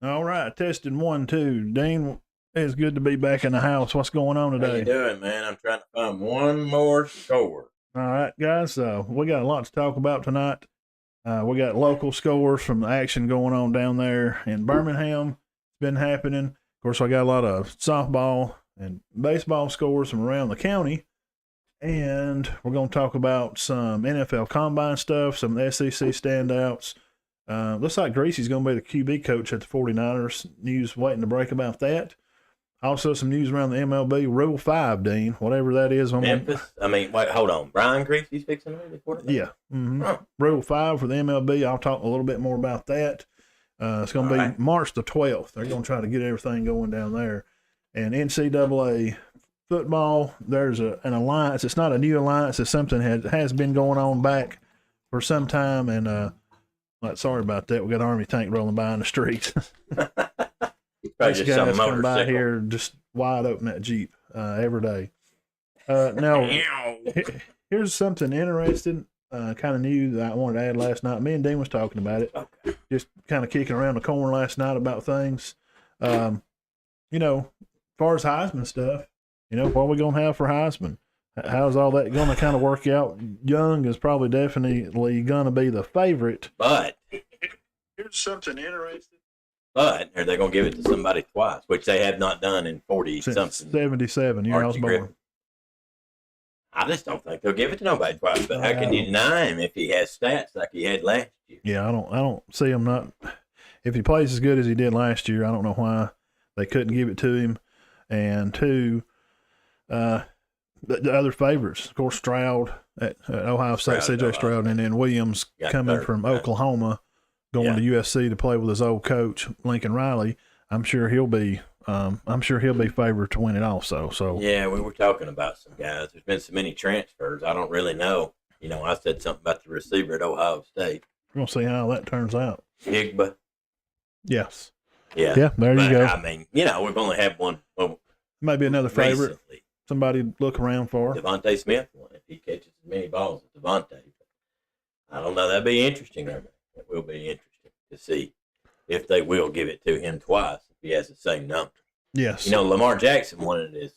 All right, testing 1, 2. Dean, it's good to be back in the house. What's going on today? How you doing, man? I'm trying to find one more score. All right, guys. We got a lot to talk about tonight. We got local scores from the action going on down there in Birmingham. It's been happening. Of course, I got a lot of softball and baseball scores from around the county. And we're going to talk about some NFL combine stuff, some SEC standouts. Looks like Greasy's going to be the QB coach at the 49ers. News waiting to break about that. Also, some news around the MLB Rule 5, Dean, whatever that is. Memphis? Wait, hold on. Brian Greasy's fixing to be the quarterback? Yeah. Mm-hmm. Huh. Rule 5 for the MLB. I'll talk a little bit more about that. It's going to be March the 12th. They're going to try to get everything going down there. And NCAA football, there's an alliance. It's not a new alliance. It's something that has been going on back for some time. And, sorry about that. We got an Army tank rolling by in the streets. Probably just some coming by motorcycle. here just wide open that Jeep every day. Now, here's something interesting, kind of new that I wanted to add last night. Me and Dean was talking about it. Okay. Just kind of kicking around the corner last night about things. As far as Heisman stuff, what are we going to have for Heisman? How's all that going to kind of work out? Young is probably definitely going to be the favorite. But here's something interesting. But are they going to give it to somebody twice, which they have not done in 40-something. 77 years I was born. I just don't think they'll give it to nobody twice. But how can you deny him if he has stats like he had last year? Yeah, I don't see him not. If he plays as good as he did last year, I don't know why they couldn't give it to him. And two, the other favorites, of course, Stroud at Ohio State, CJ Stroud, and then Williams coming from Oklahoma, going to USC to play with his old coach Lincoln Riley. I'm sure he'll be favored to win it also. So yeah, we were talking about some guys. There's been so many transfers. I don't really know. I said something about the receiver at Ohio State. We're gonna see how that turns out. Higba. Yes. Yeah. Yeah. There you go. I mean, we've only had one. Maybe another favorite. Recently. Somebody to look around for. Devontae Smith won if he catches as many balls as Devontae. I don't know. That'd be interesting. It will be interesting to see if they will give it to him twice if he has the same number. Yes. Lamar Jackson won it as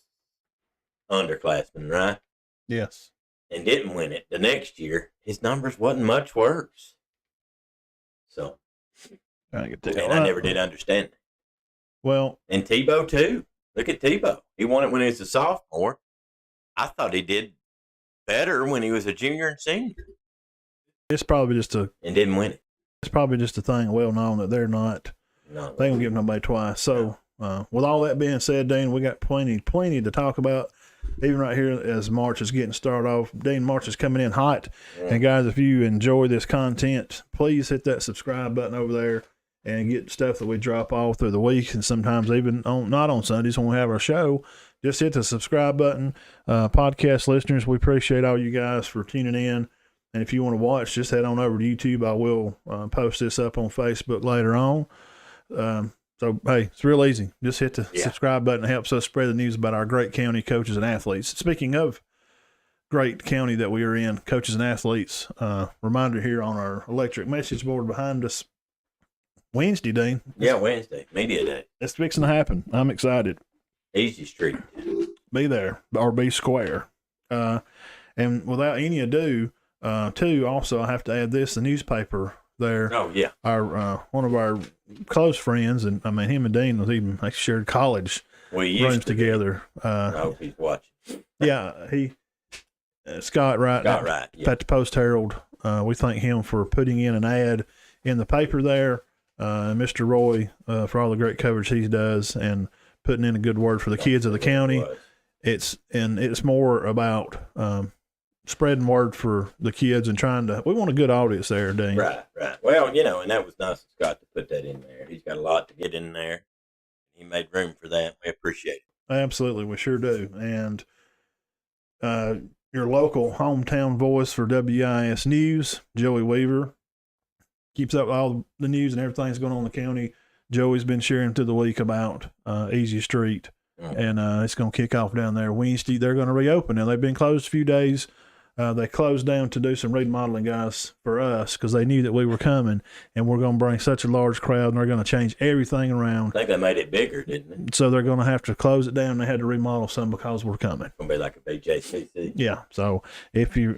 underclassman, right? Yes. And didn't win it. The next year, his numbers wasn't much worse. So, I never did understand it. Well, and Tebow too. Look at Tebow. He won it when he was a sophomore. I thought he did better when he was a junior and senior. It's probably just and didn't win it. It's probably just a thing well known that they're not. No, they don't give nobody twice. So, with all that being said, Dean, we got plenty to talk about. Even right here as March is getting started off. Dean, March is coming in hot. Yeah. And guys, if you enjoy this content, please hit that subscribe button over there and get stuff that we drop off through the week, and sometimes even not on Sundays when we have our show. Just hit the subscribe button. Podcast listeners, we appreciate all you guys for tuning in. And if you want to watch, just head on over to YouTube. I will post this up on Facebook later on. So, hey, it's real easy. Just hit the subscribe button. It helps us spread the news about our great county coaches and athletes. Speaking of great county that we are in, coaches and athletes, reminder here on our electric message board behind us. Wednesday, Dean. Yeah, Wednesday. Media Day. It's fixing to happen. I'm excited. Easy Street. Be there or be square. And without any ado, too, also I have to add this, the newspaper there. Oh, yeah. Our one of our close friends, and I mean, him and Dean was even shared college rooms together. I hope he's watching. Yeah, Scott Wright. Yeah. At the Post-Herald. We thank him for putting in an ad in the paper there. Mr. Roy, for all the great coverage he does and putting in a good word for the kids of the county. It's more about spreading word for the kids and we want a good audience there, Dean. Right. Well, and that was nice of Scott to put that in there. He's got a lot to get in there. He made room for that. We appreciate it. Absolutely. We sure do. And your local hometown voice for WIS News, Joey Weaver, keeps up all the news and everything that's going on in the county. Joey's been sharing through the week about Easy Street, and it's going to kick off down there Wednesday. They're going to reopen. Now, they've been closed a few days they closed down to do some remodeling, guys, for us because they knew that we were coming and we're going to bring such a large crowd and they're going to change everything around. I think they made it bigger, didn't they? So they're going to have to close it down. They had to remodel some because we're coming. It's going to be like a BJCC. Yeah. So if you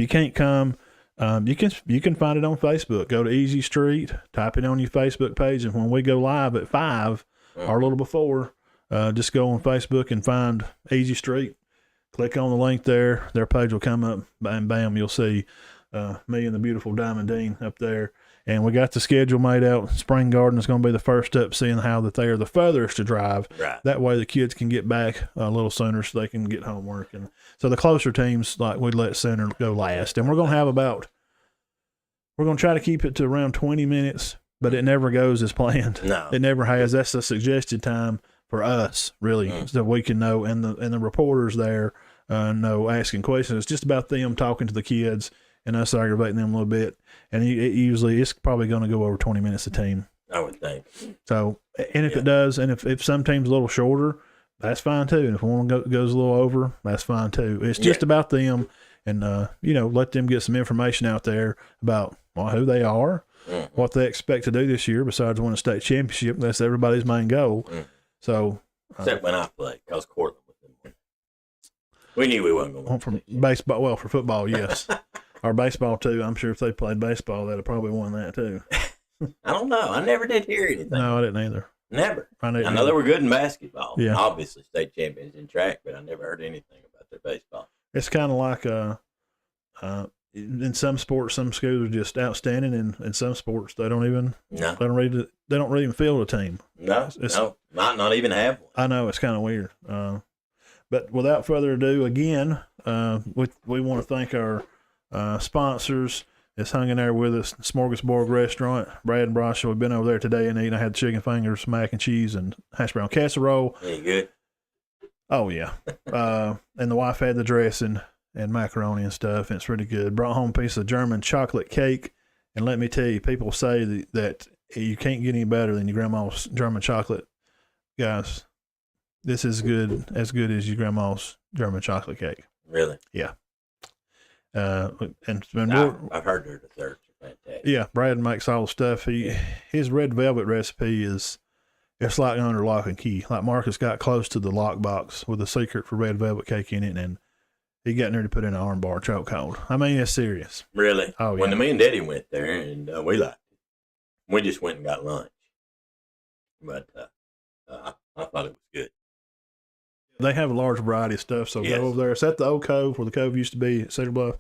can't come, you can find it on Facebook. Go to Easy Street, type it on your Facebook page, and when we go live at 5 or a little before, just go on Facebook and find Easy Street. Click on the link there. Their page will come up, and bam, you'll see me and the beautiful Diamond Dean up there. And we got the schedule made out. Spring Garden is going to be the first step, seeing how that they are the furthest to drive. Right. That way the kids can get back a little sooner so they can get homework. And so the closer teams, like we'd let center go last. And we're going to have we're going to try to keep it to around 20 minutes, but it never goes as planned. No. It never has. That's the suggested time for us, really, so we can know. And the reporters there know asking questions. It's just about them talking to the kids and us aggravating them a little bit. And it's probably going to go over 20 minutes a team. I would think. So, and if it does, and if some team's a little shorter, that's fine too. And if one goes a little over, that's fine too. It's just about them and, let them get some information out there about who they are, what they expect to do this year besides win a state championship. That's everybody's main goal. So, except when I played, because Cortland was in one. We knew we wasn't going to win. From baseball, well, for football, yes. Or baseball, too. I'm sure if they played baseball, they'd have probably won that, too. I don't know. I never did hear anything. No, I didn't either. Never. I know they were good in basketball. Yeah. Obviously, state champions in track, but I never heard anything about their baseball. It's kind of like in some sports, some schools are just outstanding, and in some sports, they don't even even field a team. No, not even have one. I know, it's kind of weird. But without further ado, again, we want to thank our sponsors that's hung in there with us. Smorgasbord Restaurant, Brad and Brasha. We've been over there today and eating. I had chicken fingers, mac and cheese, and hash brown casserole. Ain't good? Oh, yeah. And the wife had the dressing and macaroni and stuff, and it's really good. Brought home a piece of German chocolate cake, and let me tell you, people say that you can't get any better than your grandma's German chocolate. Guys, this is as good as your grandma's German chocolate cake. Really? Yeah. I've heard their desserts are fantastic. Yeah, Brad makes all the stuff. His red velvet recipe it's like under lock and key. Like Marcus got close to the lockbox with a secret for red velvet cake in it, and he got in there to put in an armbar chokehold. I mean, it's serious. Really? Oh, yeah. When me and Daddy went there, and we liked it. We just went and got lunch. But I thought it was good. They have a large variety of stuff, so go over there. It's at the old Cove, where the Cove used to be at Cedar Bluff.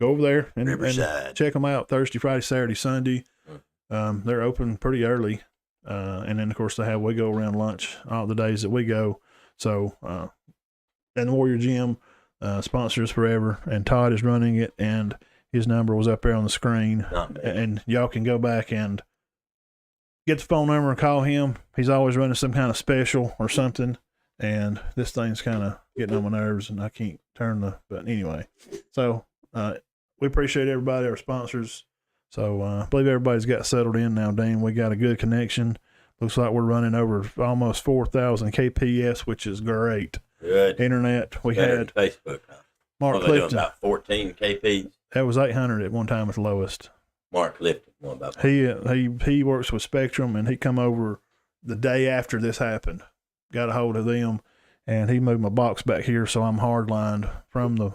Go over there and check them out Thursday, Friday, Saturday, Sunday. They're open pretty early. And then, of course, we go around lunch all the days that we go. So, and the Warrior Gym sponsors forever, and Todd is running it, and his number was up there on the screen. And y'all can go back and get the phone number and call him. He's always running some kind of special or something, and this thing's kind of getting on my nerves, and I can't but anyway. So, we appreciate everybody, our sponsors. So, I believe everybody's got settled in now, Dean. We got a good connection. Looks like we're running over almost 4,000 KPS, which is great. Good. Internet. We had Facebook. Mark Clifton. About 14 KPs. That was 800 at one time at the lowest. Mark Clifton. One about he works with Spectrum, and he come over the day after this happened. Got a hold of them, and he moved my box back here, so I'm hardlined from the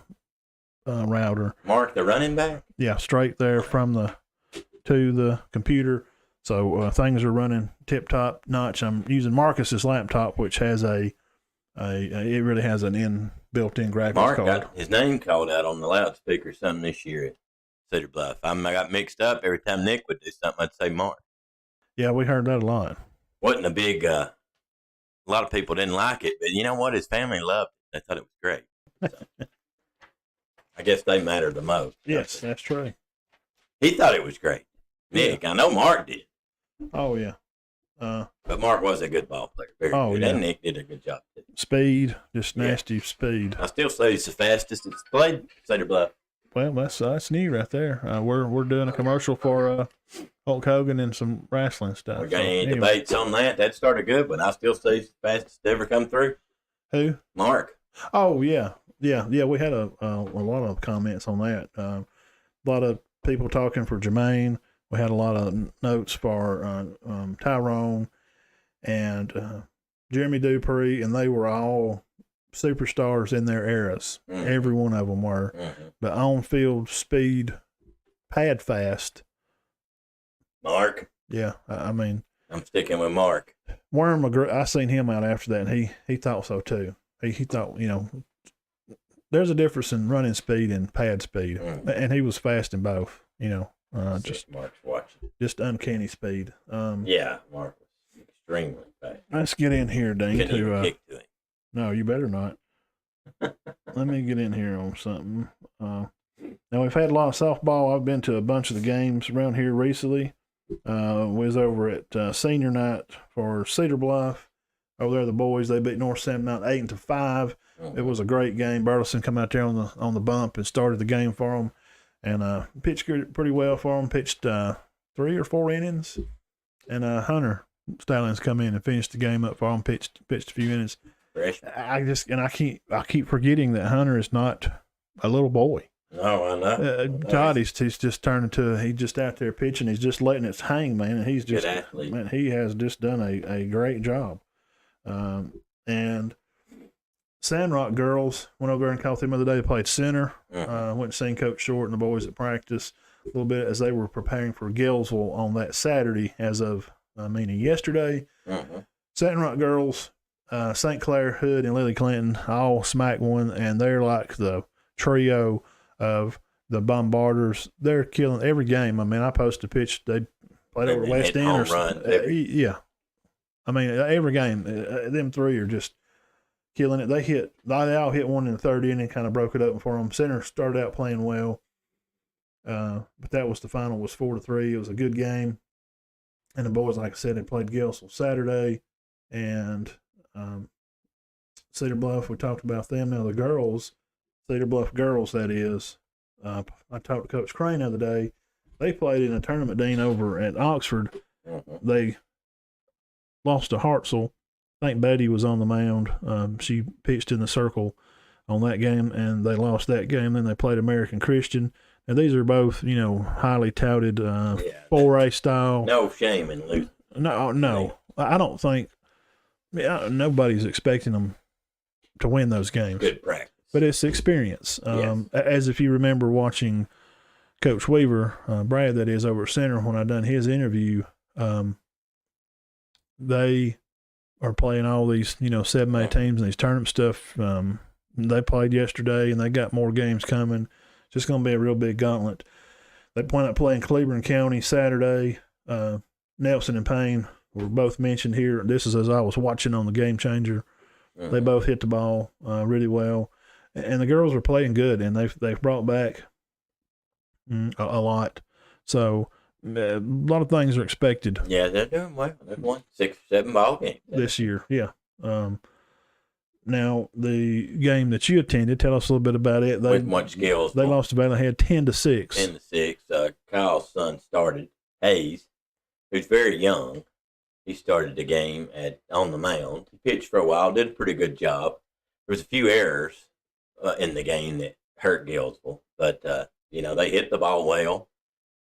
router. Mark, the running back? Yeah, straight there to the computer. So things are running tip-top notch. I'm using Marcus's laptop, which has it really has an built-in graphics Mark card. Got his name called out on the loudspeaker something this year at Cedar Bluff. I got mixed up. Every time Nick would do something, I'd say Mark. Yeah, we heard that a lot. Wasn't a big, a lot of people didn't like it, but you know what? His family loved it. They thought it was great. So, I guess they matter the most. Yes, that's true. He thought it was great. Nick, I know Mark did. Oh, yeah. But Mark was a good ball player. Very good. Yeah. And Nick did a good job. Speed, just nasty speed. I still say he's the fastest that's played Cedar Bluff. Well, that's new right there. We're doing a commercial for Hulk Hogan and some wrestling stuff. We're got any debates on that? That started good, but I still say he's the fastest to ever come through. Who? Mark. Oh yeah. We had a lot of comments on that. A lot of people talking for Jermaine. We had a lot of notes for Tyrone and Jeremy Dupree, and they were all superstars in their eras. Mm-hmm. Every one of them were. Mm-hmm. But on field speed, pad fast. Mark. Yeah, I mean, I'm sticking with Mark. Worm McGrew, I seen him out after that, and he thought so too. He thought, there's a difference in running speed and pad speed, and he was fast in both. Just Mark's watching. Just uncanny speed. Yeah, Mark was extremely fast. Let's get in here, Dean. Couldn't even kick to him. No, you better not. Let me get in here on something. Now we've had a lot of softball. I've been to a bunch of the games around here recently. We was over at senior night for Cedar Bluff. Over there, the boys, they beat North Salmon Mountain 8-5. It was a great game. Burleson come out there on the bump and started the game for them, and pitched pretty well for them. Pitched 3 or 4 innings, and Hunter Stallings come in and finished the game up for them. Pitched a few innings. Fresh. I keep forgetting that Hunter is not a little boy. No, I know. Todd, he's just turned into, he's just out there pitching. He's just letting it hang, man. And he's just, good athlete. Man, he has just done a great job. And Sandrock girls went over there and caught them the other day. They played center. Went and seen Coach Short and the boys at practice a little bit as they were preparing for Gillsville on that Saturday as of, meaning yesterday. Sandrock girls, St. Clair, Hood, and Lily Clinton all smacked one, and they're like the trio of the Bombarders. They're killing every game. I mean, I posted a pitch. They played over West End. Yeah. I mean, every game, them three are just killing it. They all hit one in the third inning, kind of broke it open for them. Center started out playing well, but that was the final was 4-3. It was a good game. And the boys, like I said, they played Gillsville Saturday, and Cedar Bluff, we talked about them. Now the girls, Cedar Bluff girls, that is. I talked to Coach Crane the other day. They played in a tournament, Dean, over at Oxford. They lost to Hartselle. I think Betty was on the mound. She pitched in the circle on that game, and they lost that game. Then they played American Christian. And these are both, highly touted 4A style. No shame in losing. No. I don't think nobody's expecting them to win those games. Good practice. But it's experience. Yes. As if you remember watching Coach Weaver, Brad, that is, over at center, when I done his interview, they are playing all these, 7A teams and these tournament stuff. They played yesterday, and they got more games coming. It's just going to be a real big gauntlet. They plan on playing Cleburne County Saturday. Nelson and Payne were both mentioned here. This is as I was watching on the Game Changer. They both hit the ball really well. And the girls are playing good, and they've brought back a lot. So a lot of things are expected. Yeah, they're doing well. They've won 6 or 7 ball games this year. Yeah. Now the game that you attended, tell us a little bit about it. With much skills. They lost to Valley-Head 10-6. 10-6. Kyle's son started, Hayes, who's very young. He started the game on the mound. He pitched for a while, did a pretty good job. There was a few errors in the game that hurt Gillsville, but they hit the ball well,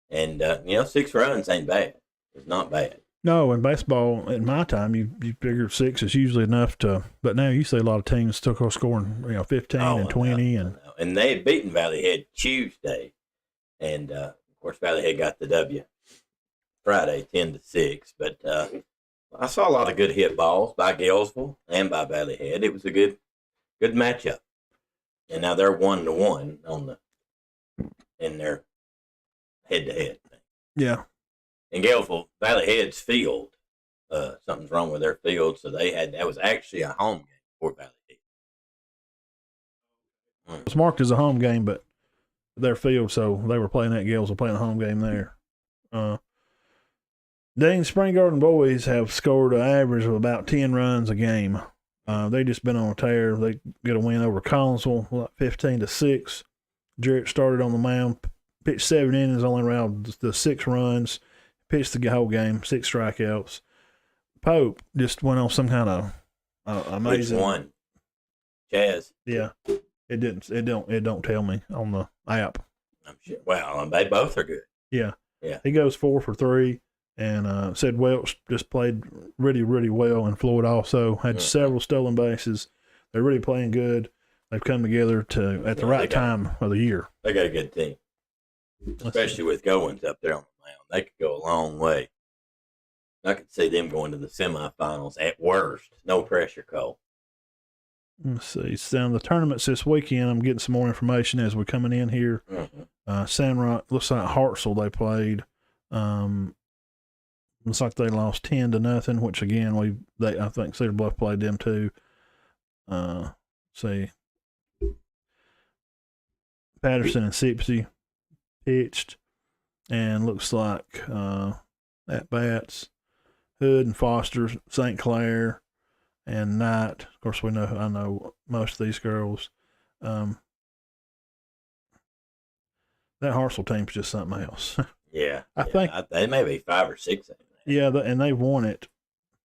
and 6 runs ain't bad. It's not bad. No, in baseball, in my time, you figure 6 is usually enough to. But now you see a lot of teams still scoring, 15 and 20, and they had beaten Valley-Head Tuesday, and of course Valley-Head got the W Friday 10-6. But I saw a lot of good hit balls by Gillsville and by Valley-Head. It was a good matchup. And now they're 1-1 in their head-to-head thing. Yeah. In Gillsville, Valley-Head's field, something's wrong with their field, so that was actually a home game for Valley-Head. It was marked as a home game, but their field, so they were playing at Gillsville, playing a home game there. Dean, Spring Garden boys have scored an average of about 10 runs a game. They just been on a tear. They get a win over Collinsville, 15-6. Jarrett started on the mound, pitched 7 innings, only around the 6 runs, pitched the whole game, 6 strikeouts. Pope just went on some kind of amazing. Which one? Chaz. Yeah, it don't tell me on the app. I'm sure. Well, they both are good. Yeah, Yeah. He goes 4 for 3, and said Welch just played really, really well, and Floyd also had several stolen bases. They're really playing good. They've come together at the right time of the year. They got a good team, especially with Goins up there on the mound. They could go a long way. I could see them going to the semifinals at worst. No pressure, Cole. Let's see. It's down the tournaments this weekend. I'm getting some more information as we're coming in here. Sandrock, looks like Hartselle they played. Looks like they lost 10-0, which again I think Cedar Bluff played them too. See, Patterson and Sipsey pitched, and looks like at bats Hood and Foster, St. Clair, and Knight. Of course, I know most of these girls. That Hartselle team's just something else. Yeah, I think they may be 5 or 6. Yeah, and they've won it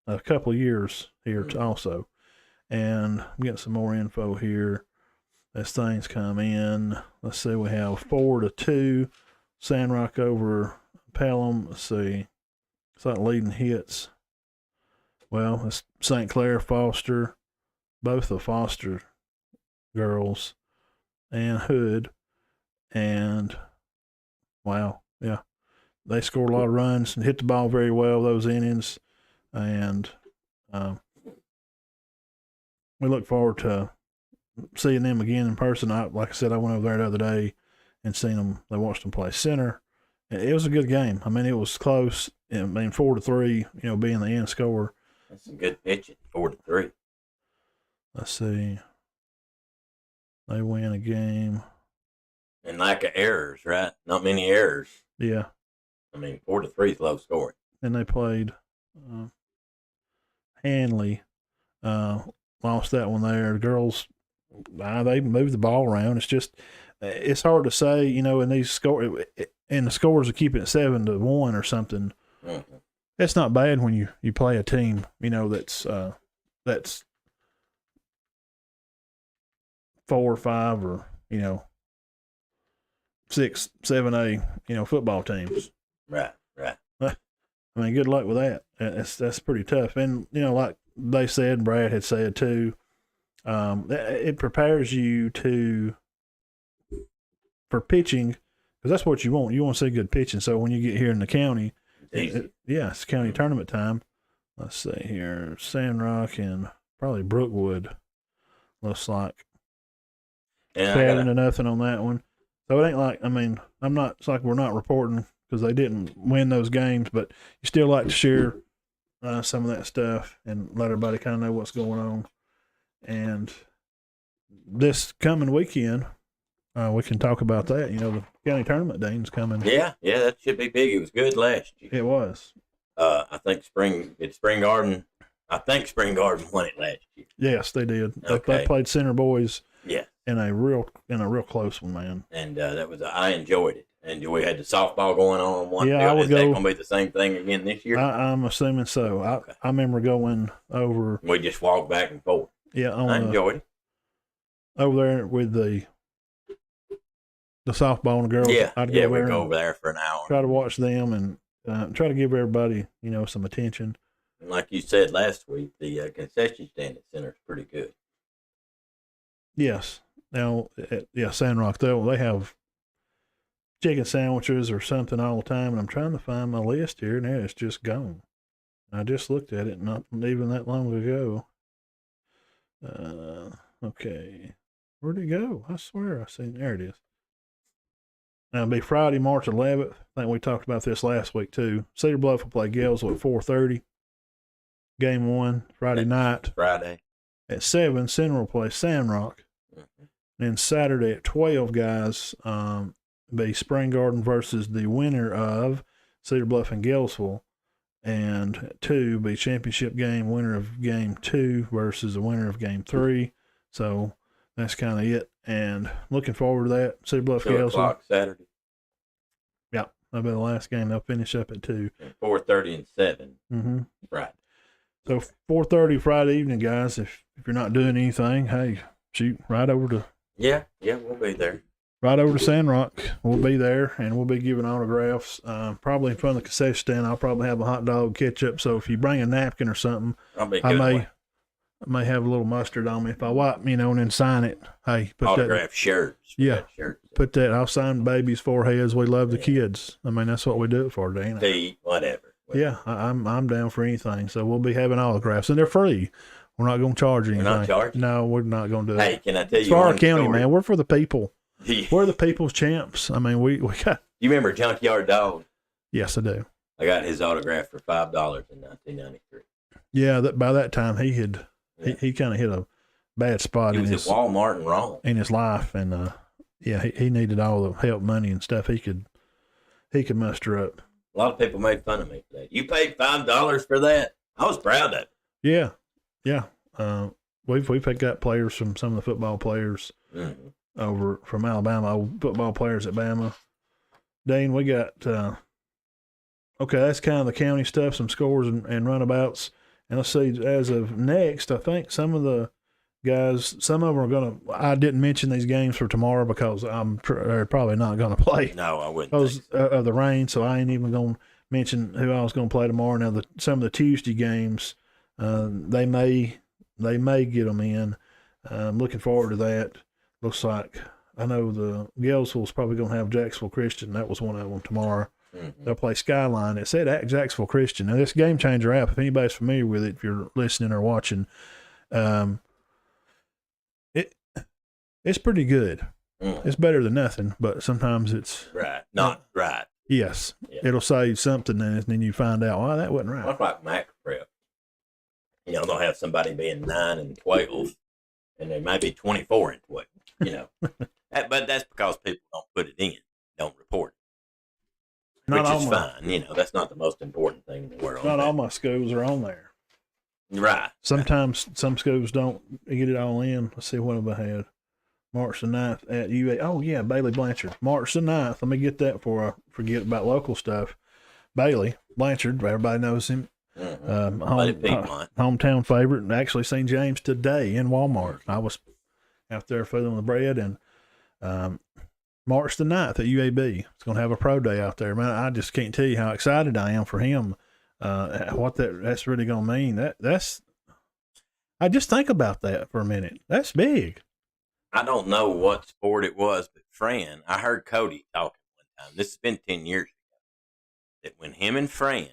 a couple of years here also. And I'm getting some more info here as things come in. Let's see, we have 4-2, Sandrock over Pelham. Let's see, it's like leading hits. Well, it's St. Clair, Foster, both the Foster girls, and Hood. And wow, yeah, they scored a lot of runs and hit the ball very well those innings. And we look forward to seeing them again in person. Like I said, I went over there the other day and seen them. They watched them play center. It was a good game. I mean, it was close. 4-3, being the end score. That's some good pitching, 4-3. Let's see. They win a game. And lack of errors, right? Not many errors. Yeah. 4-3 is low scoring. And they played Hanley. Lost that one there. The girls, they moved the ball around. It's hard to say, in these and the scores are keeping it 7-1 or something. Mm-hmm. It's not bad when you play a team, that's 4 or 5 or 6, 7A, football teams. Right. Good luck with that. That's pretty tough. And like they said, Brad had said too, it prepares you for pitching, because that's what you want. You want to see good pitching. So when you get here in the county, it's county tournament time. Let's see here, Sandrock and probably Brookwood. Looks like 7-0 on that one. So it ain't like, it's like we're not reporting because they didn't win those games, but you still like to share some of that stuff and let everybody kind of know what's going on. And this coming weekend, we can talk about that. The county tournament, Dean's coming. Yeah, that should be big. It was good last year. It was. I think Spring Garden. I think Spring Garden won it last year. Yes, they did. Okay. They played Center Boys. Yeah. In a real close one, man. And I enjoyed it. And we had the softball going on one field. Is that going to be the same thing again this year? I'm assuming so. Okay. I remember going over. We just walked back and forth. Yeah, I enjoyed it. Over there with the softball and the girls. Yeah, I'd we'd go over there for an hour. Try to watch them and try to give everybody, some attention. And like you said last week, the concession stand at Center is pretty good. Yes. Now, Sandrock, they have chicken sandwiches or something all the time, and I'm trying to find my list here, and it's just gone. I just looked at it not even that long ago. Okay. Where'd it go? I swear I seen there it is. Now, it'll be Friday, March 11th. I think we talked about this last week, too. Cedar Bluff will play Gainesville at 4:30. Game 1, Friday night. Friday. At 7, Center will play Sandrock. Mm-hmm. Then Saturday at 12, guys, be Spring Garden versus the winner of Cedar Bluff and Gainesville. And at 2, be championship game, winner of game 2 versus the winner of game 3. So that's kind of it. And looking forward to that. Cedar Bluff, 2 Gainesville. o'clock Saturday. Yeah, that'll be the last game. They'll finish up at 2. And 4:30 and 7. Mm-hmm. Right. So 4:30 Friday evening, guys. If you're not doing anything, hey, shoot, right over to we'll be there. Right over to Sandrock. We'll be there, and we'll be giving autographs. Probably in front of the concession stand. I'll probably have a hot dog, ketchup. So if you bring a napkin or something, I may have a little mustard on me. If I wipe, and then sign it. Hey, put autograph shirts. Yeah, put that. I'll sign babies' foreheads. We love the kids. I mean, that's what we do it for, Dean. Feet, whatever. Yeah, I'm down for anything. So we'll be having autographs, and they're free. We're not going to charge anything. We're not charging? No, we're not going to do that. Hey, can I tell you? It's for our county, story? Man. We're for the people. We're the people's champs. I mean, we got. You remember Junkyard Dog? Yes, I do. I got his autograph for $5 in 1993. Yeah, by that time he had he kind of hit a bad spot. He was at Walmart and wrong in his life, and he needed all the help, money, and stuff he could muster up. A lot of people made fun of me for that. You paid $5 for that? I was proud of it. Yeah. We've picked up players from some of the football players. Mm-hmm. Over from Alabama, old football players at Bama. Dean, we got okay, that's kind of the county stuff, some scores and runabouts. And let's see, as of next, I think some of the guys, some of them are going to, I didn't mention these games for tomorrow because they're probably not going to play. No, I wouldn't. Because of the rain, so I ain't even going to mention who I was going to play tomorrow. Now, some of the Tuesday games, they may get them in. I'm looking forward to that. Looks like, I know the Gainesville's probably going to have Jacksonville Christian. That was one of them tomorrow. Mm-hmm. They'll play Skyline. It said at Jacksonville Christian. Now, this Game Changer app, if anybody's familiar with it, if you're listening or watching, it's pretty good. Mm. It's better than nothing, but sometimes it's not right. Yes, yeah. It'll say something, and then you find out, well, that wasn't right. Well, like Mac Prep. They'll have somebody being 9 and 12, and they might be 24 and 12. But that's because people don't put it in, don't report it, which is fine. That's not the most important thing in the world. Not all my schools are on there. Right. Sometimes some schools don't get it all in. Let's see, what have I had? March the 9th at UA. Oh, yeah, Bailey Blanchard. March the 9th. Let me get that before I forget about local stuff. Bailey Blanchard, everybody knows him. Mm-hmm. Hometown favorite. Actually seen James today in Walmart. I was out there feeding the bread, and March the 9th at UAB. It's going to have a pro day out there. Man, I just can't tell you how excited I am for him. What that's really going to mean. That's I just think about that for a minute. That's big. I don't know what sport it was, but Fran, I heard Cody talking one time. This has been 10 years ago. That when him and Fran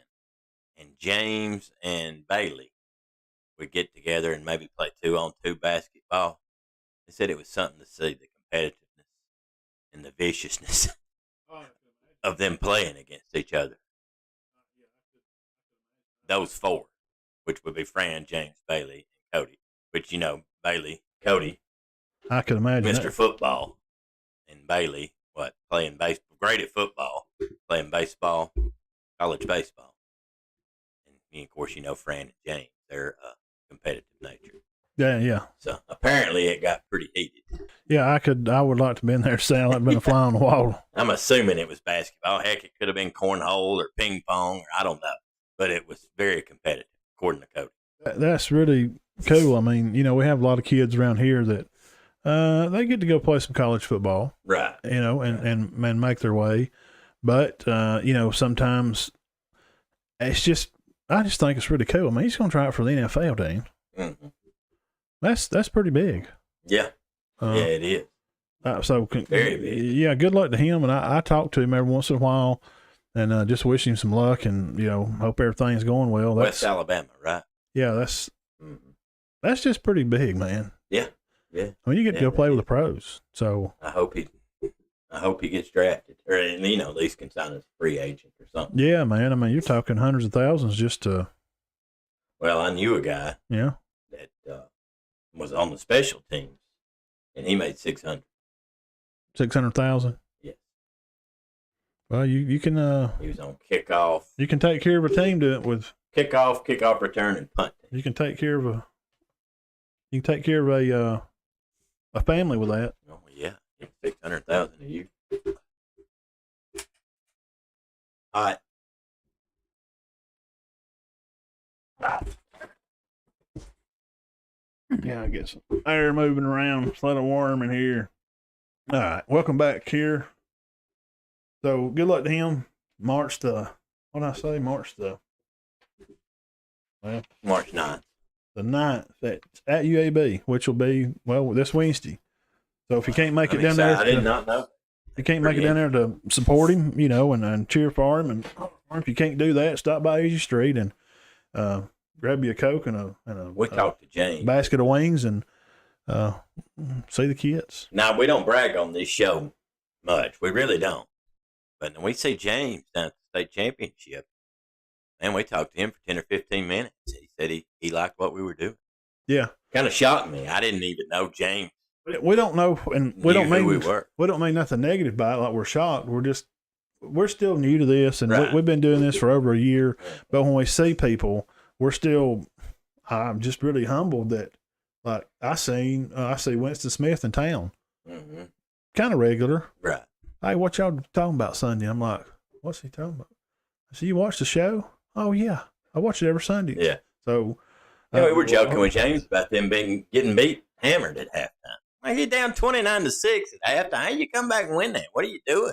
and James and Bailey would get together and maybe play 2-on-2 basketball, they said it was something to see, the competitiveness and the viciousness of them playing against each other. Those four, which would be Fran, James, Bailey, and Cody. Which, Bailey, Cody, I could imagine Mr. Football, and Bailey, playing baseball, great at football, playing baseball, college baseball. And of course, Fran and James, they're competitive nature. Yeah. So apparently it got pretty heated. Yeah, I would like to be in there saying I've been a fly on the wall. I'm assuming it was basketball. Heck, it could have been cornhole or ping pong, or I don't know. But it was very competitive, according to Cody. That's really cool. I mean, we have a lot of kids around here that they get to go play some college football. Right. And make their way. But, sometimes it's I just think it's really cool. I mean, he's going to try it for the NFL team. Mm-hmm. That's pretty big. Yeah. It is. Very big. Yeah, good luck to him. And I talk to him every once in a while and just wish him some luck and, hope everything's going well. West Alabama, right? Yeah, that's just pretty big, man. Yeah. I mean, you get to go play with the pros. So I hope he gets drafted, or at least can sign as a free agent or something. Yeah, man. I mean, you're talking hundreds of thousands just to. Well, I knew a guy. Yeah. That was on the special teams, and he made $600,000. 600,000. Yes. Well, you can. He was on kickoff. You can take care of a team to it with kickoff return, and punt. You can take care of a family with that. Oh yeah, $600,000 a year. All right. Yeah, I get some air moving around. It's a little warm in here. All right, welcome back here. So good luck to him. March the, what did I say? March the, well, March 9th. the 9th at UAB, which will be, well, this Wednesday. So if you can't make it down there, I did not know. You can't make it down there to support him, you know, and cheer for him. And or if you can't do that, stop by Easy Street and grab you a Coke and a We talked to James. basket of wings and see the kids. Now, we don't brag on this show much. We really don't. But when we see James down at the state championship, man, we talked to him for 10 or 15 minutes. He said he liked what we were doing. Yeah. Kind of shocked me. I didn't even know James. We don't know, and we don't mean we don't mean nothing negative by it. Like we're shocked. We're still new to this, and Right. we've been doing this for over a year. But when we see people, I'm just really humbled that, like I see Winston Smith in town, Mm-hmm. kind of regular. Right. Hey, what y'all talking about Sunday? I'm like, what's he talking about? I said, you watch the show? Oh yeah, I watch it every Sunday. Yeah. So, We were joking with James about them getting beat, hammered at halftime. Like, you're down 29-6 at halftime. How you come back and win that? What are you doing?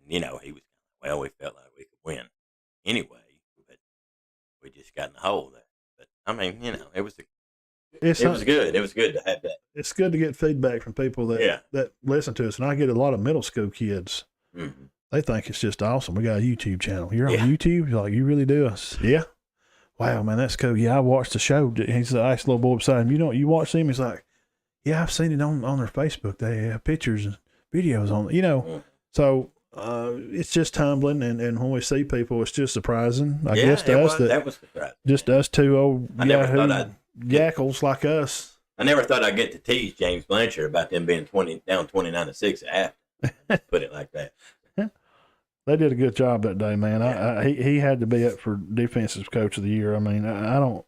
And, you know, he was, well, we felt like we could win anyway, but we just got in the hole there. But, I mean, you know, it was good. It was good to have that. It's good to get feedback from people that listen to us. And I get a lot of middle school kids. Mm-hmm. They think it's just awesome. We got a YouTube channel. You're on YouTube? You're like, you really do us? Yeah. Wow, man, that's cool. Yeah, I watched the show. He's the nice little boy beside him. You watch him? He's like, yeah, I've seen it on their Facebook. They have pictures and videos on, Mm-hmm. So it's just humbling. And when we see people, it's just surprising. I guess to us that was surprising. Just us two old yackles like us. I never thought I'd get to tease James Blanchard about them being down 29-6 at half. Put it like that. They did a good job that day, man. Yeah. He had to be up for defensive coach of the year. I mean, I don't.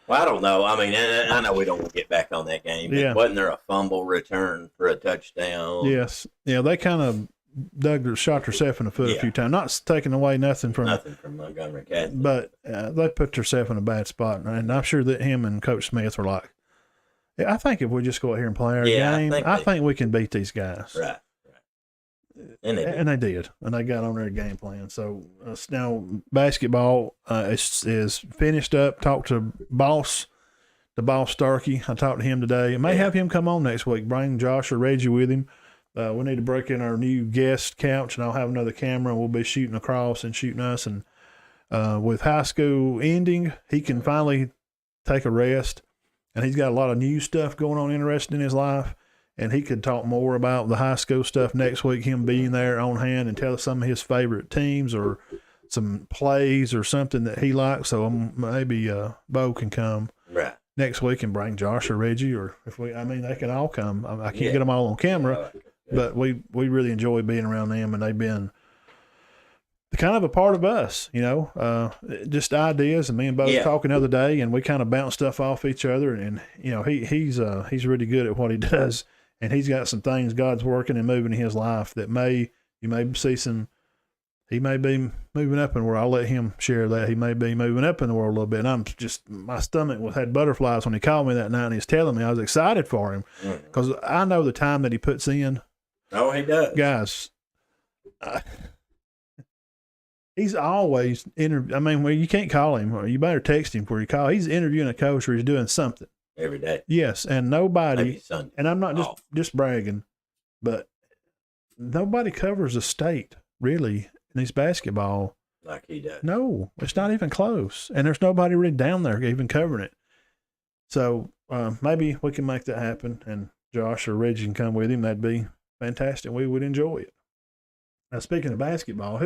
Well, I don't know. I mean, I know we don't want to get back on that game. Yeah. Wasn't there a fumble return for a touchdown? Yes. Yeah, they kind of shot themselves in the foot a few times. Not taking away nothing from Montgomery Catholic. But they put themselves in a bad spot. And I'm sure that him and Coach Smith were like, I think if we just go out here and play our game, I think we can beat these guys. Right. And they did. And they got on their game plan. So now basketball is finished up. Talked to Boss Starkey. I talked to him today. I may have him come on next week. Bring Josh or Reggie with him. We need to break in our new guest couch, and I'll have another camera, and we'll be shooting across and shooting us. And with high school ending, he can finally take a rest. And he's got a lot of new stuff going on interesting in his life. And he could talk more about the high school stuff next week, him being there on hand and tell us some of his favorite teams or some plays or something that he likes. So maybe Bo can come next week and bring Josh or Reggie, or they can all come. I can't get them all on camera, but we really enjoy being around them, and they've been kind of a part of us, just ideas. And me and Bo were talking the other day, and we kind of bounce stuff off each other. And he's really good at what he does. And he's got some things God's working and moving in his life that you may see he may be moving up in the world. I'll let him share that. He may be moving up in the world a little bit. And my stomach had butterflies when he called me that night and he was telling me. I was excited for him because I know the time that he puts in. Oh, he does. Guys, he's always you can't call him, or you better text him before you call. He's interviewing a coach or he's doing something. Every day. Yes, and nobody, and I'm not just bragging, but nobody covers the state, really, in his basketball. Like he does. No, it's not even close. And there's nobody really down there even covering it. So maybe we can make that happen, and Josh or Reggie can come with him. That'd be fantastic. We would enjoy it. Now, speaking of basketball,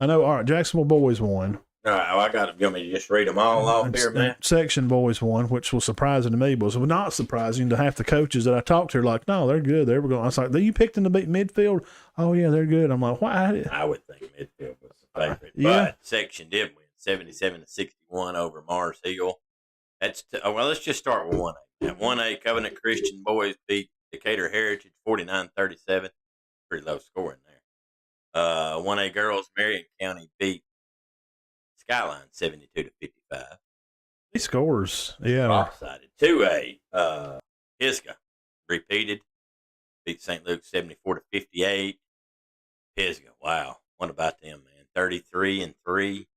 I know, all right, Jacksonville boys won. All right, well, I got to go me to just read them all off here, man. Section boys won, which was surprising to me. Was not surprising to half the coaches that I talked to. Like, no, they're good. They were going. I was like, you picked them to beat midfield. Oh yeah, they're good. I'm like, why? I would think midfield was the favorite. But section did win 77-61 over Mars Hill. That's let's just start with 1A. At 1A, Covenant Christian boys beat Decatur Heritage 49-37. Pretty low scoring there. 1A girls, Marion County beat Skyline 72-55. He scores. Yeah. Lopsided. 2A, Pisgah repeated. Beat St. Luke's 74-58. Pisgah, wow. What about them, man? 33-3.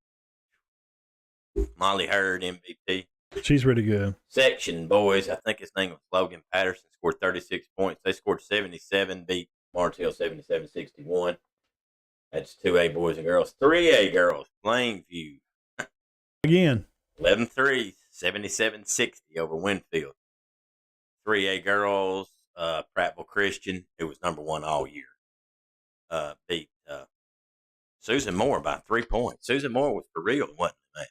Molly Hurd, MVP. She's really good. Section boys, I think his name was Logan Patterson, scored 36 points. They scored 77, beat Martell 77-61. That's 2A boys and girls. 3A girls, Plainview. Again. 11-3, 77-60 over Winfield. 3A girls, Prattville Christian, who was number one all year, beat Susan Moore by 3 points. Susan Moore was for real, wasn't it, man?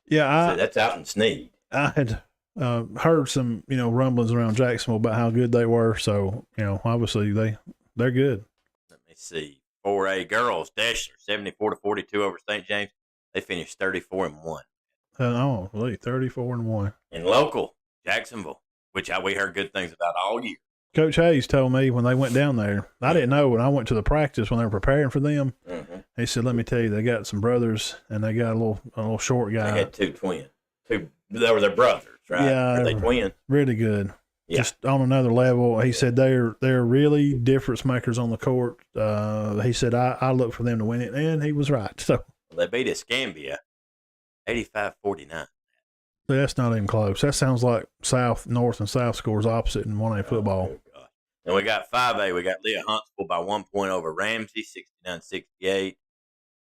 Yeah, So that's out in Sneed. I had heard some, rumblings around Jacksonville about how good they were. So, obviously they're good. Let me see. 4A girls, Deshler, 74-42 over St. James. They finished 34-1. Oh, really? 34-1. And local, Jacksonville, which we heard good things about all year. Coach Hayes told me when they went down there, I didn't know when I went to the practice when they were preparing for them. Mm-hmm. He said, "Let me tell you, they got some brothers and they got a little short guy. They had two twins. They were their brothers, right? Yeah, Are they twins? Really good. Yeah. Just on another level." He said they're really difference makers on the court. He said I look for them to win it, and he was right. So they beat Escambia 85-49. That's not even close. That sounds like North and South scores opposite in 1A football. Oh, and we got 5A. We got Leah Huntsville by 1 point over Ramsey, 69-68.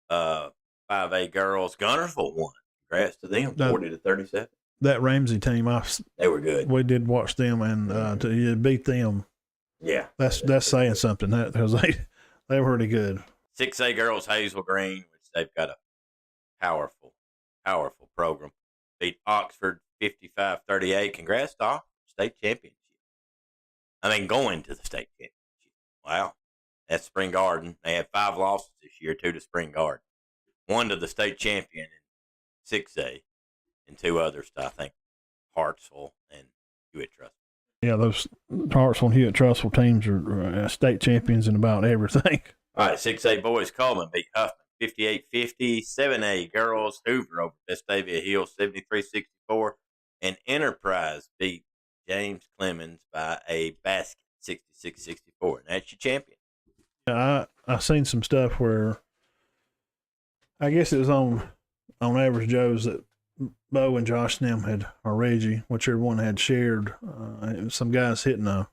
5A girls, Gunnersville won. Congrats to them, 40-37. That Ramsey team, they were good. We did watch them, and to beat them, yeah, that's saying something. Because they were really good. 6A girls, Hazel Green, which they've got a powerful program. Beat Oxford 55-38. Congrats to Oxford, state championship. Going to the state championship. Wow. That's Spring Garden. They had 5 losses this year, 2 to Spring Garden. 1 to the state champion in 6A, and 2 others to, I think, Hartsville and Hewitt-Trussville. Yeah, those Hartsville and Hewitt-Trussville teams are state champions in about everything. All right, 6A boys, Coleman beat Huffman 58-50. 7A girls, Hoover over Vestavia Hill 73-64. And Enterprise beat James Clemens by a basket 66-64. And that's your champion. Yeah, I seen some stuff where I guess it was on Average Joe's that Bo and Josh and them or Reggie, whichever one had shared, some guys hitting a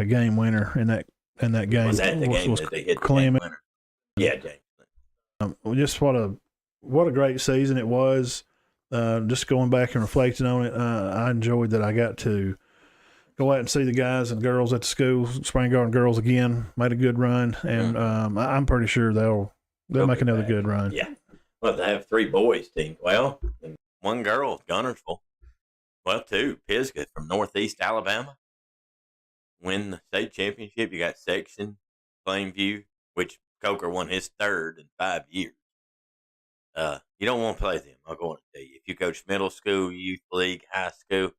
game winner in that game. Was that the game that they hit the Clement. game winner? Yeah, James. Just what a great season it was. Just going back and reflecting on it, I enjoyed that I got to go out and see the guys and girls at the school. Spring Garden girls again made a good run, and I'm pretty sure they'll make another good run. Yeah. Well, they have 3 boys teams. Well, and 1 girl, Gunnersville. Well, 2, Pisgah from Northeast Alabama. Win the state championship. You got Section, Plainview, which Coker won his 3rd in 5 years. You don't want to play them. I'm going to tell you. If you coach middle school, youth league, high school,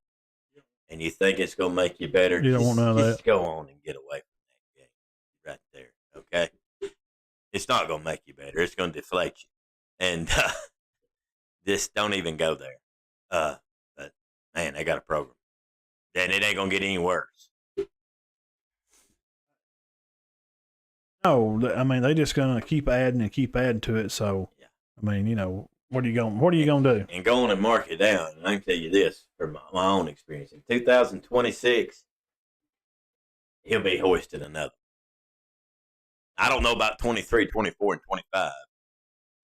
and you think it's going to make you better, you don't want none of that. Just go on and get away from that game right there, okay? It's not going to make you better. It's going to deflate you. And just don't even go there. But, man, they got a program. And it ain't going to get any worse. No, they just going to keep adding to it. So, yeah. What are you going to do? And go on and mark it down. And I can tell you this from my own experience. In 2026, he'll be hoisted another. I don't know about 23, 24, and 25.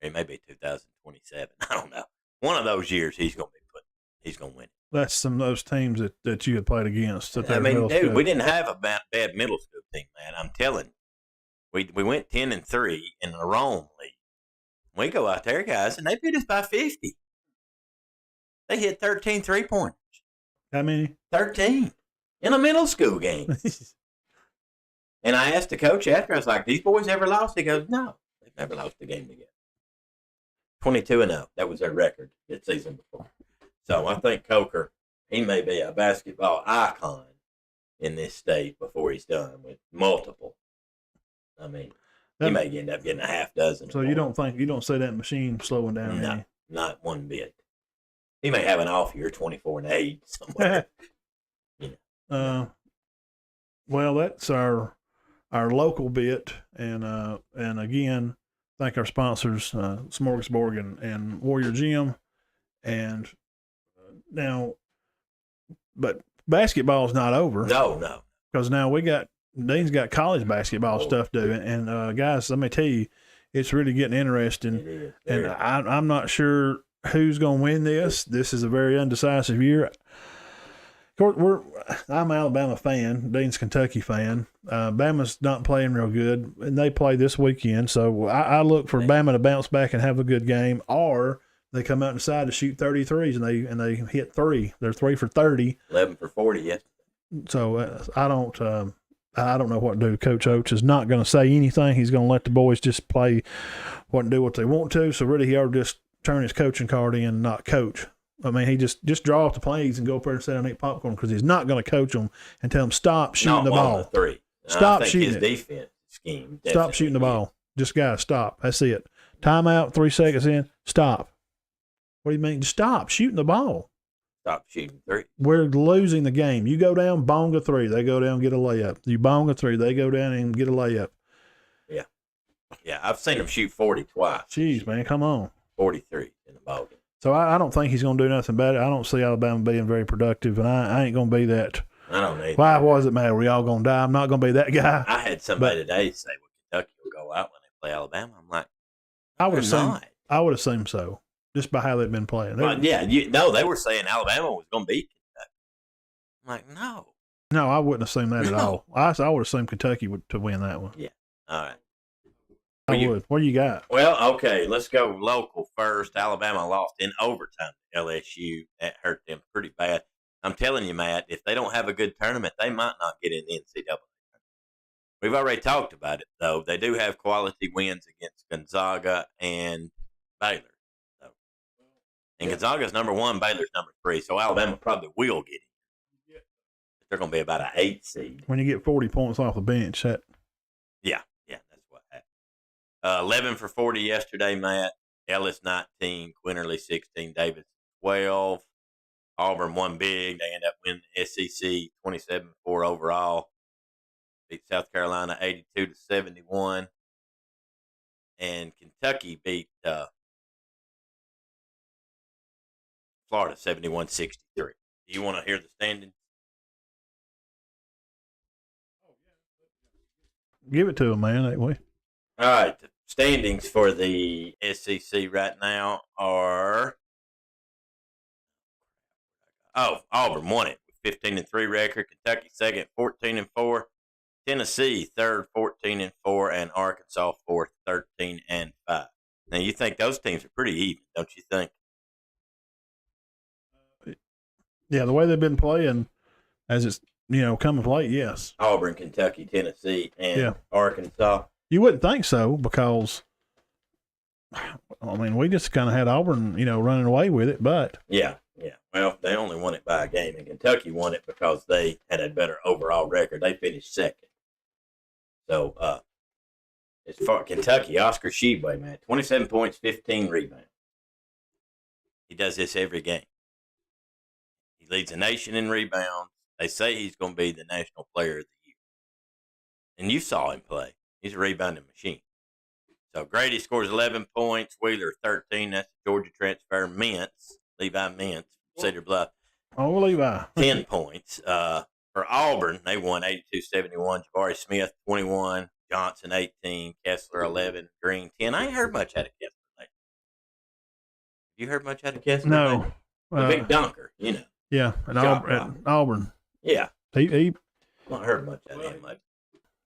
It may be 2027. I don't know. One of those years, he's going to win it. That's some of those teams that you had played against. Dude, we didn't have a bad middle school team, man. I'm telling you. We went 10-3 in the Rome League. We go out there, guys, and they beat us by 50. They hit 13 3-pointers. How many? 13 in a middle school game. And I asked the coach after, I was like, these boys ever lost? He goes, no, they've never lost a game together. 22-0. That was their record the season before. So I think Coker, he may be a basketball icon in this state before he's done with multiple. He may end up getting a half dozen. So you don't see that machine slowing down? No, not one bit. He may have an off year, 24-8 somewhere. Well, that's our local bit, and again, thank our sponsors, Smorgasburg and Warrior Gym, and now, but basketball's not over. No, because now Dean's got college basketball stuff doing, and guys, let me tell you, it's really getting interesting. it is. And I'm not sure who's going to win this. This is a very undecisive year. Of course, I'm an Alabama fan. Dean's Kentucky fan. Bama's not playing real good, and they play this weekend. So I look for Bama to bounce back and have a good game, or they come out and decide to shoot 33s and they hit 3. They're 3 for 30. 11 for 40. Yes. So I don't know what to do. Coach Oates is not going to say anything. He's going to let the boys just play and do what they want to. So really, he ought to just turn his coaching card in and not coach. I mean, he just draw off the plays and go up there and sit down and eat popcorn, because he's not going to coach them and tell them stop shooting the ball. 3. Stop shooting his defense scheme. Stop shooting the ball. Just guys, stop. That's it. Timeout. 3 seconds in. Stop. What do you mean? Just stop shooting the ball. Stop shooting 3. We're losing the game. You go down, bong a 3. They go down and get a layup. You bong a 3. They go down and get a layup. Yeah, I've seen him shoot 40 twice. Jeez, man, come on. 43 in the ball game. So I don't think he's going to do nothing about it. I don't see Alabama being very productive, and I ain't going to be that. I don't either. Why was it matter? We all going to die. I'm not going to be that guy. I had somebody today say, well, Kentucky will go out when they play Alabama. I'm like, I would assume so, just by how they've been playing. Well, they were saying Alabama was going to beat Kentucky. I'm like, no. No, I wouldn't assume that at all. I would assume Kentucky to win that one. Yeah. All right. I would. What do you got? Well, okay, let's go local first. Alabama lost in overtime to LSU. That hurt them pretty bad. I'm telling you, Matt, if they don't have a good tournament, they might not get in the NCAA. We've already talked about it, though. They do have quality wins against Gonzaga and Baylor. And Gonzaga's number 1, Baylor's number 3, so Alabama probably will get it. They're going to be about an 8 seed. When you get 40 points off the bench, that. Yeah, that's what happened. 11 for 40 yesterday, Matt. Ellis 19, Quinterly 16, Davis 12. Auburn won big. They end up winning the SEC 27-4 overall. Beat South Carolina 82-71. And Kentucky beat Florida 71-63. Do you want to hear the standings? Give it to them, man, that way. All right. The standings for the SEC right now are Auburn won it with 15-3 record. Kentucky second, 14-4. Tennessee third, 14-4, and Arkansas fourth, 13-5. Now you think those teams are pretty even, don't you think? Yeah, the way they've been playing, as it's coming late, yes. Auburn, Kentucky, Tennessee, and Arkansas. You wouldn't think so, because I mean we just kind of had Auburn, running away with it, but yeah. Well, they only won it by a game, and Kentucky won it because they had a better overall record. They finished second. So, as far Kentucky, Oscar Tshiebwe, man, 27 points, 15 rebounds. He does this every game. He leads the nation in rebounds. They say he's going to be the national player of the year. And you saw him play. He's a rebounding machine. So, Grady scores 11 points, Wheeler 13. That's the Georgia transfer. Levi Mintz, Cedar Bluff. Oh, Levi. 10 points. For Auburn, they won 82-71. Jabari Smith, 21. Johnson, 18. Kessler, 11. Green, 10. I ain't heard much out of Kessler lately. You heard much out of Kessler? No. The big dunker, Yeah, at Auburn. Yeah. He not heard much out of him lately.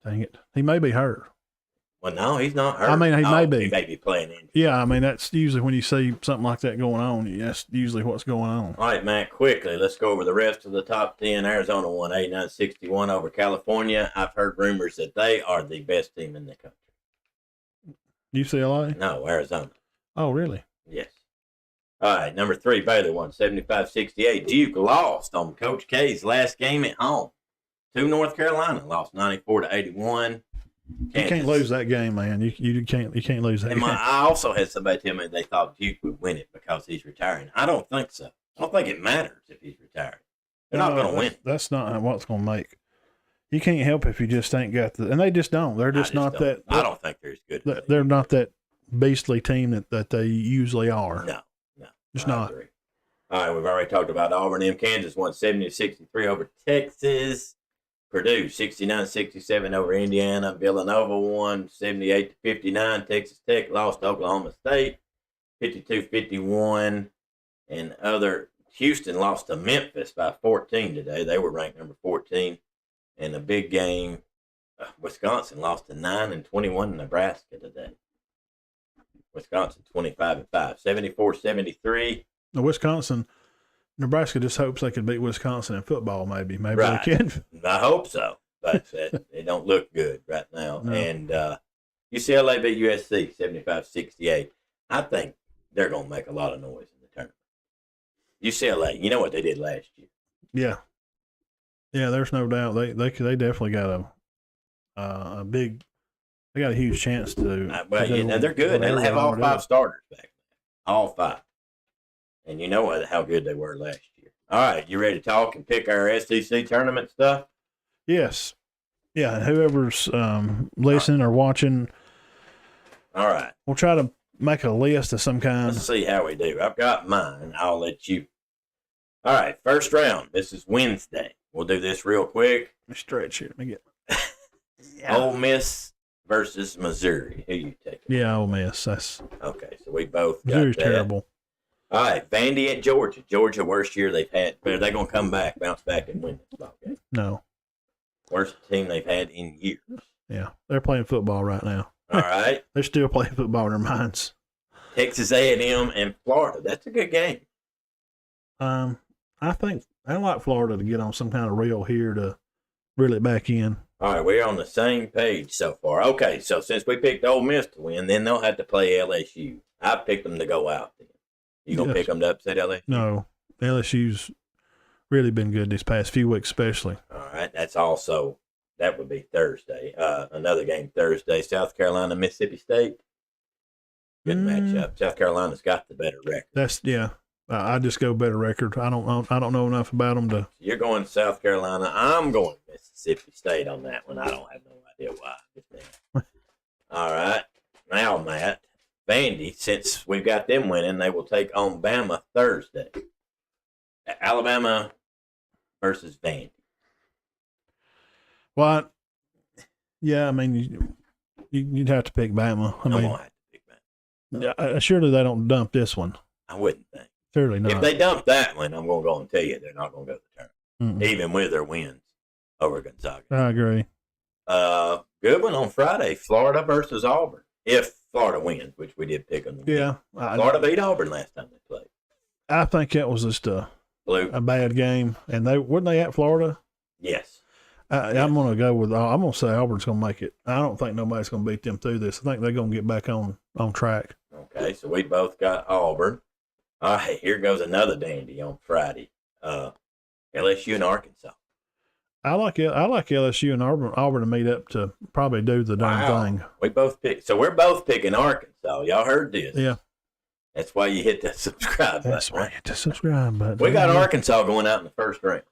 Dang it. He may be hurt. Well, no, he's not hurt. I mean, he may be. He may be playing injured. Yeah, I mean, that's usually when you see something like that going on, that's usually what's going on. All right, Matt, quickly, let's go over the rest of the top 10. Arizona won 89-61 over California. I've heard rumors that they are the best team in the country. UCLA? No, Arizona. Oh, really? Yes. All right, number 3, Baylor won 75-68. Duke lost on Coach K's last game at home to North Carolina. Lost 94-81. You can't lose that game, man. You can't lose that game. I also had somebody tell me they thought Duke would win it because he's retiring. I don't think so. I don't think it matters if he's retired. They're not going to win. That's not what's going to make. You can't help if you just ain't got the, and they just don't. They're just not that. I don't think they're as good. They're not that beastly team that they usually are. No, it's not. Agree. All right, we've already talked about Auburn and Kansas won 70-63 over Texas. Purdue 69-67 over Indiana. Villanova won 78-59. Texas Tech lost to Oklahoma State 52-51. And Houston lost to Memphis by 14 today. They were ranked number 14. And a big game, Wisconsin lost to 9-21 Nebraska today. Wisconsin 25-5, 74-73. Wisconsin, Nebraska just hopes they could beat Wisconsin in football. Maybe right. They can. I hope so, but they don't look good right now. No. And UCLA beat USC 75-68. I think they're going to make a lot of noise in the tournament. UCLA, you know what they did last year? Yeah. Yeah, there's no doubt they definitely got a big. They got a huge chance to. Well, they're good. They have all 5 starters back. All 5. And you know how good they were last year. All right, you ready to talk and pick our SEC tournament stuff? Yes. Yeah, whoever's listening or watching. All right. We'll try to make a list of some kind. Let's see how we do. I've got mine. I'll let you. All right, first round. This is Wednesday. We'll do this real quick. Let me stretch here. Let me get. Ole Miss versus Missouri. Who you taking? Yeah, Ole Miss. That's okay. So we both got Missouri's that. terrible. All right, Vandy at Georgia. Georgia, worst year they've had. But are they going to come back, bounce back, and win this ball game? No. Worst team they've had in years. Yeah, they're playing football right now. All right. They're still playing football in their minds. Texas A&M and Florida. That's a good game. I think I like Florida to get on some kind of reel here to reel it back in. All right, we're on the same page so far. Okay, so since we picked Ole Miss to win, then they'll have to play LSU. I picked them to go out. You gonna pick them to upset LSU? No, LSU's really been good these past few weeks, especially. All right, that would be Thursday. Another game Thursday, South Carolina, Mississippi State. Good matchup. South Carolina's got the better record. I just go better record. I don't know enough about them to. You're going to South Carolina. I'm going to Mississippi State on that one. I don't have no idea why. All right. Now, Matt, Vandy, since we've got them winning, they will take on Bama Thursday. Alabama versus Vandy. Well, yeah, I mean, you'd have to pick Bama. I'm going to have to pick Bama. No. Surely they don't dump this one. I wouldn't think. Surely not. If they dump that one, I'm going to go and tell you they're not going to go to the tournament, even with their wins over Gonzaga. I agree. Good one on Friday, Florida versus Auburn. If Florida wins, which we did pick them. Yeah. Florida beat Auburn last time they played. I think that was just a bad game. And weren't they at Florida? Yes. I'm going to go with. I'm going to say Auburn's going to make it. I don't think nobody's going to beat them through this. I think they're going to get back on track. Okay, so we both got Auburn. All right, here goes another dandy on Friday. LSU and Arkansas. I like LSU and Auburn to meet up to probably do the darn thing. We both picked. So we're both picking Arkansas. Y'all heard this? Yeah. That's why you hit that subscribe button. That's why you hit the subscribe button. We got Arkansas going out in the first round.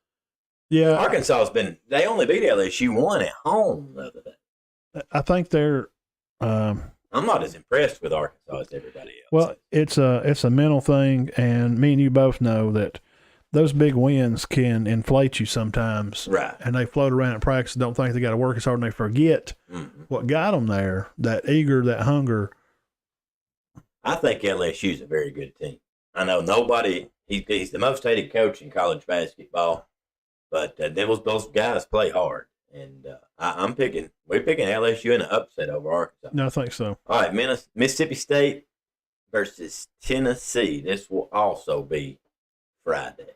Yeah. Arkansas's they only beat LSU 1 at home the other day. I think they're. I'm not as impressed with Arkansas as everybody else. Well, it's a mental thing, and me and you both know that those big wins can inflate you sometimes. Right. And they float around in practice, don't think they got to work as hard, and they forget what got them there, that hunger. I think LSU's a very good team. I know he's the most hated coach in college basketball, but those guys play hard. And we're picking LSU in an upset over Arkansas. No, I think so. All right, Mississippi State versus Tennessee. This will also be Friday.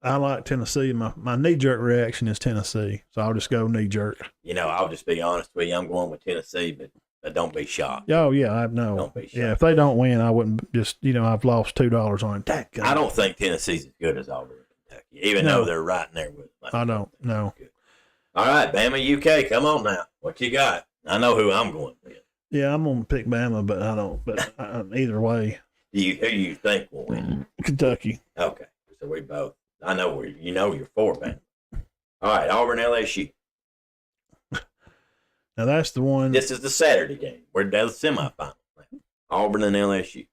I like Tennessee. My knee-jerk reaction is Tennessee, so I'll just go knee-jerk. I'll just be honest with you. I'm going with Tennessee, but don't be shocked. Oh, yeah, I know. Don't be shocked. Yeah, if they don't win, I wouldn't just, I've lost $2 on it. I don't think Tennessee's as good as Auburn and Kentucky, even though they're right in there with them. I don't know. All right, Bama, UK, come on now. What you got? I know who I'm going with. Yeah, I'm gonna pick Bama, but I don't. But either way, Who do you think will win? Kentucky. Okay, so we both. I know you're for Bama. All right, Auburn LSU. Now that's the one. This is the Saturday game. We're down the semifinal. Auburn and LSU.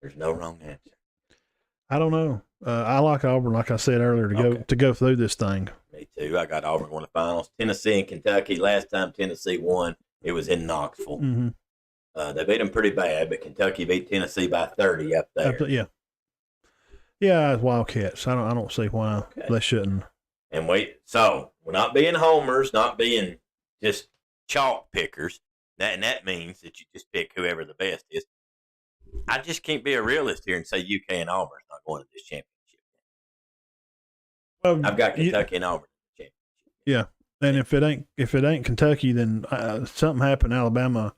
There's no wrong answer. I don't know. I like Auburn, like I said earlier, to go through this thing. Me too. I got Auburn won the finals. Tennessee and Kentucky. Last time Tennessee won, it was in Knoxville. Mm-hmm. They beat them pretty bad, but Kentucky beat Tennessee by 30 up there. Yeah, it's Wildcats. I don't see why they shouldn't. And so we're not being homers, not being just chalk pickers. That means that you just pick whoever the best is. I just can't be a realist here and say UK and Auburn's not going to this championship. Well, I've got Kentucky and Auburn in the championship. Yeah, and if it ain't Kentucky, then something happened. Alabama,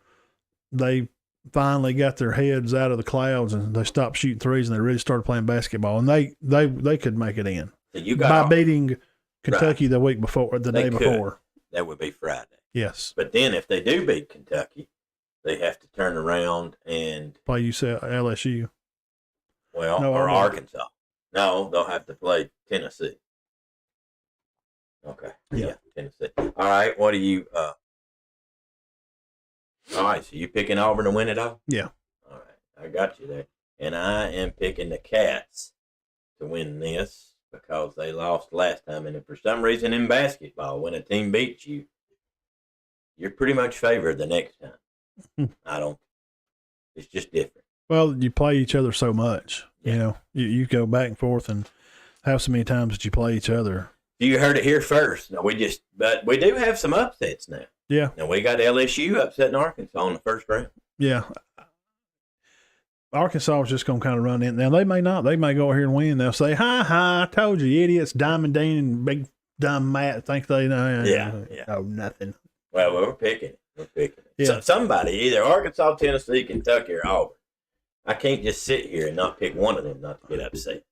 they finally got their heads out of the clouds and they stopped shooting threes and they really started playing basketball, and they could make it in by beating Kentucky the week before, the day before. That would be Friday. Yes, but then if they do beat Kentucky, they have to turn around and play LSU. Well, or Arkansas. No, they'll have to play Tennessee. Okay. Yeah, Tennessee. All right. What do you? All right. So you picking Auburn to win it all? Yeah. All right. I got you there. And I am picking the Cats to win this because they lost last time. And if for some reason in basketball, when a team beats you, you're pretty much favored the next time. I don't. It's just different. Well, you play each other so much. Yeah. You know, you go back and forth and have so many times that you play each other. You heard it here first. No, but we do have some upsets now. Yeah. Now we got LSU upsetting Arkansas in the first round. Yeah. Arkansas is just going to kind of run in. Now, they may not. They may go here and win. They'll say, ha, I told you, idiots, Diamond Dean and Big Dumb Matt think they know. Yeah. Oh, nothing. Well, we're picking it. Yeah. So somebody, either Arkansas, Tennessee, Kentucky, or Auburn. I can't just sit here and not pick one of them not to get upset.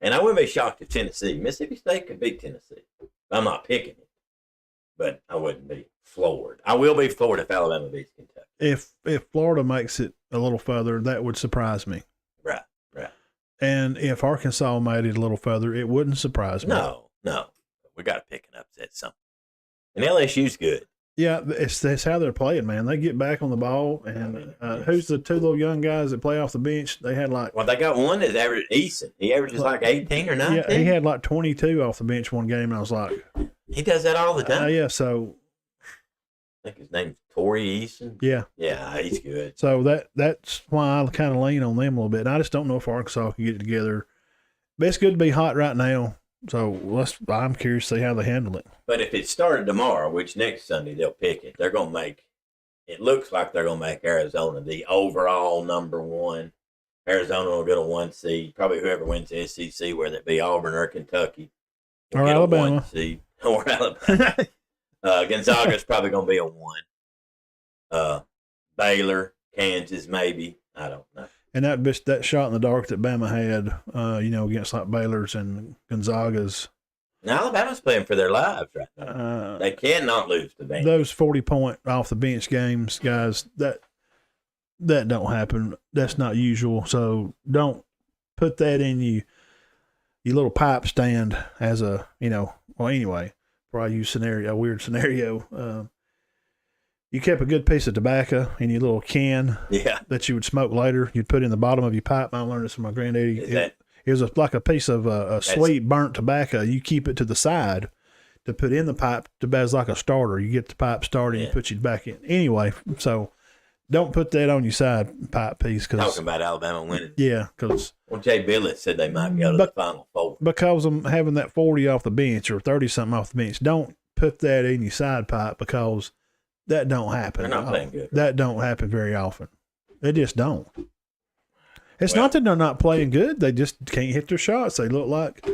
And I wouldn't be shocked if Mississippi State could beat Tennessee. I'm not picking it, but I wouldn't be floored. I will be floored if Alabama beats Kentucky. If Florida makes it a little further, that would surprise me. Right. And if Arkansas made it a little further, it wouldn't surprise me. No. We got to pick an upset something. And LSU's good. Yeah, it's how they're playing, man. They get back on the ball, and who's the two little young guys that play off the bench? They had they got one that's average Eason. He averages like 18 or 19. Yeah, he had like 22 off the bench one game, and I was like, he does that all the time. Yeah, so I think his name's Torrey Eason. Yeah, he's good. So that's why I kind of lean on them a little bit. And I just don't know if Arkansas can get it together. But it's good to be hot right now. So I'm curious to see how they handle it. But if it started tomorrow, which next Sunday they'll pick it, they're going to make it looks like they're going to make Arizona the overall number one. Arizona will get a 1 seed. Probably whoever wins the SEC, whether it be Auburn or Kentucky, or Alabama. A 1 seed. Or Alabama. Gonzaga's probably going to be a 1. Baylor, Kansas, maybe. I don't know. And that shot in the dark that Bama had, against like Baylor's and Gonzaga's. Now Alabama's playing for their lives right now. They cannot lose to Bama. Those 40-point off the bench games, guys, that don't happen. That's not usual. So don't put that in your little pipe stand as a, anyway, before I use a weird scenario. You kept a good piece of tobacco in your little can that you would smoke later. You'd put in the bottom of your pipe. I learned this from my granddaddy. It was like a piece of sweet burnt tobacco. You keep it to the side to put in the pipe as like a starter. You get the pipe started and you put it back in. Anyway, so don't put that on your side pipe piece. Talking about Alabama winning. Yeah, because Jay Billett said they might go to the Final Four. Because I'm having that 40 off the bench or 30-something off the bench, don't put that in your side pipe because that don't happen. They're not playing good. That don't happen very often. They just don't. It's not that they're not playing good. They just can't hit their shots. They look like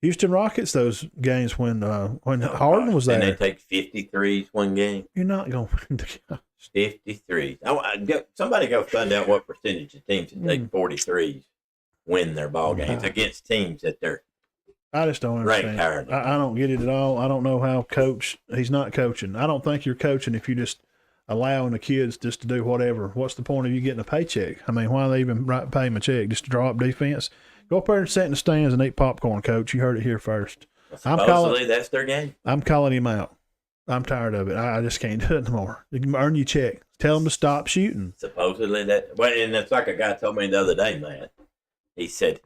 Houston Rockets those games when Harden was there. And they take 53s one game. You're not going to win the 53s. Somebody go find out what percentage of teams that take 43s win their ball games against teams that they're I just don't understand. I don't get it at all. I don't know how he's not coaching. I don't think you're coaching if you just allowing the kids just to do whatever. What's the point of you getting a paycheck? I mean, why do they even pay them a check? Just to draw up defense? Go up there and sit in the stands and eat popcorn, Coach. You heard it here first. Supposedly, that's their game. I'm calling him out. I'm tired of it. I just can't do it anymore. You can earn your check. Tell them to stop shooting. Supposedly and it's like a guy told me the other day, man. He said,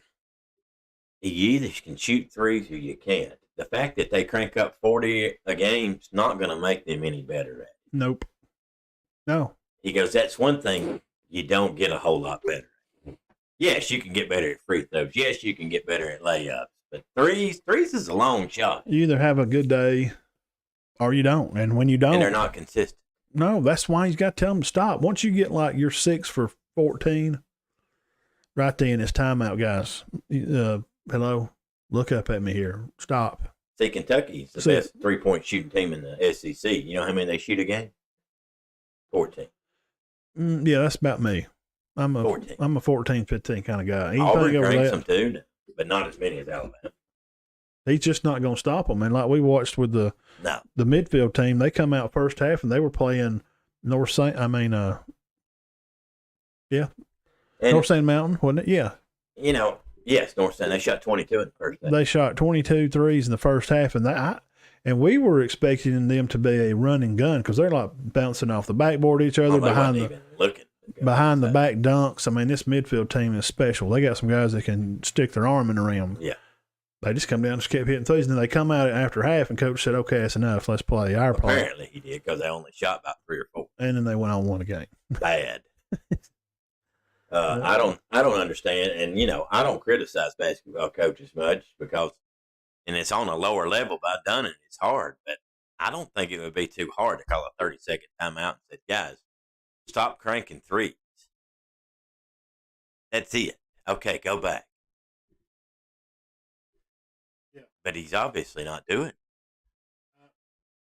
you either can shoot threes or you can't. The fact that they crank up 40 a game's not going to make them any better at it. Nope. No. He goes, that's one thing you don't get a whole lot better. Yes, you can get better at free throws. Yes, you can get better at layups. But threes is a long shot. You either have a good day or you don't. And when you don't. And they're not consistent. No, that's why you got to tell them to stop. Once you get like you're 6 for 14, right then it's timeout, guys. Hello, look up at me here. Stop. See, Kentucky's the best 3-point shooting team in the SEC. You know how many they shoot a game? 14. Yeah, that's about me. I'm a 14. I'm a 14, 15 kind of guy. Auburn cranks them too, but not as many as Alabama. He's just not going to stop them. And like we watched with the midfield team, they come out first half and they were playing North Saint Mountain, wasn't it? Yeah. You know, yes, North Saint. They shot 22 in the first half. They shot 22 threes in the first half, and we were expecting them to be a running gun because they're like bouncing off the backboard each other behind the back dunks. I mean, this midfield team is special. They got some guys that can stick their arm in the rim. Yeah. They just come down and just kept hitting threes, and then they come out after half, and Coach said, okay, that's enough. Let's play our play. Apparently he did because they only shot about 3 or 4. And then they went on one game. Bad. I don't understand, and I don't criticize basketball coaches much because, and it's on a lower level. But I've done it; it's hard, but I don't think it would be too hard to call a 30-second timeout and say, "Guys, stop cranking threes. That's it. Okay, go back." Yeah. But he's obviously not doing it.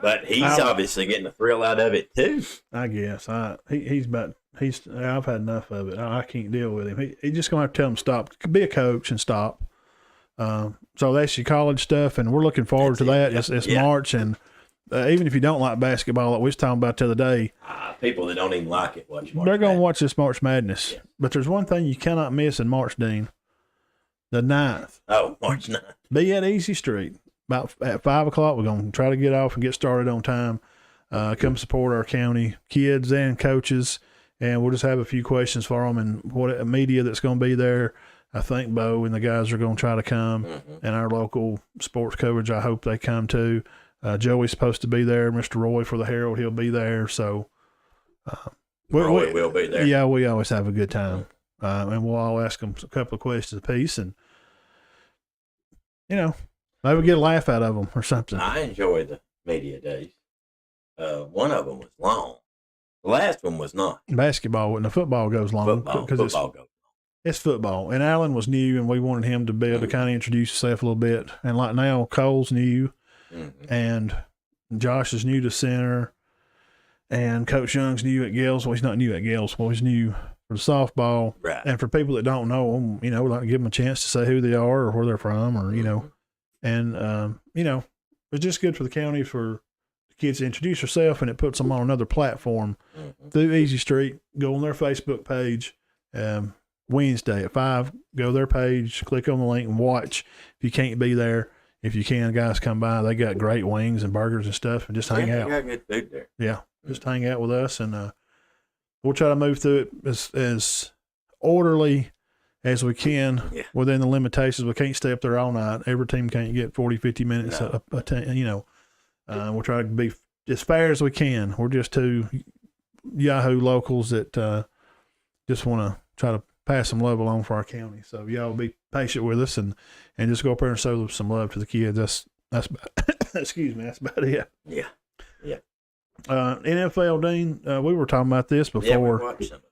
But he's obviously getting a thrill out of it too. I guess I've had enough of it. I can't deal with him. He's just gonna have to tell him stop. Be a coach and stop. So that's your college stuff, and we're looking forward to that. It's March, and even if you don't like basketball, like we was talking about the other day, people that don't even like it watch March. They're gonna watch this March Madness. Yeah. But there's one thing you cannot miss in March, Dean. The 9th. Oh, March 9th. Be at Easy Street. About at 5 o'clock, we're going to try to get off and get started on time. Come support our county kids and coaches, and we'll just have a few questions for them and what media that's going to be there. I think Bo and the guys are going to try to come, and our local sports coverage, I hope they come too. Joey's supposed to be there. Mr. Roy for the Herald, he'll be there. So Roy will be there. Yeah, we always have a good time, and we'll all ask them a couple of questions apiece, and maybe get a laugh out of them or something. I enjoy the media days. One of them was long. The last one was not. Basketball, and the football goes long. Football goes long. It's football. And Allen was new, and we wanted him to be able to kind of introduce himself a little bit. And like now, Cole's new, and Josh is new to center, and Coach Young's new at Gales. Well, he's not new at Gales. Well, he's new for the softball. Right. And for people that don't know them, we like to give them a chance to say who they are or where they're from, or and it's just good for the county for the kids to introduce themselves, and it puts them on another platform through Easy Street. Go on their Facebook page Wednesday at 5. Go to their page, click on the link, and watch. If you can't be there, if you can, guys, come by. They got great wings and burgers and stuff, and just hang out. They got good food there. Yeah, just hang out with us, and we'll try to move through it as orderly as we can within the limitations. We can't stay up there all night. Every team can't get 40, 50 minutes we'll try to be as fair as we can. We're just two Yahoo locals that just want to try to pass some love along for our county. So y'all be patient with us and just go up there and show some love to the kids. That's about, excuse me, that's about it. Yeah. NFL, Dean, we were talking about this before. Yeah, we watched some of it.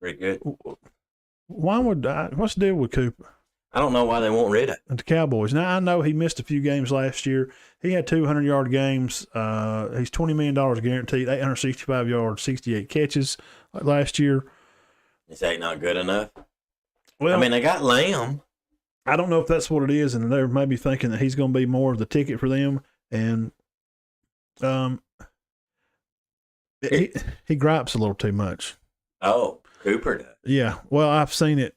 Pretty good. What's the deal with Cooper? I don't know why they won't rid of the Cowboys. Now, I know he missed a few games last year. He had 200-yard games. He's $20 million guaranteed, 865 yards, 68 catches last year. Is that not good enough? Well, I mean, they got Lamb. I don't know if that's what it is, and they're maybe thinking that he's going to be more of the ticket for them. And he gripes a little too much. Oh, Cooper does. Yeah. Well, I've seen it.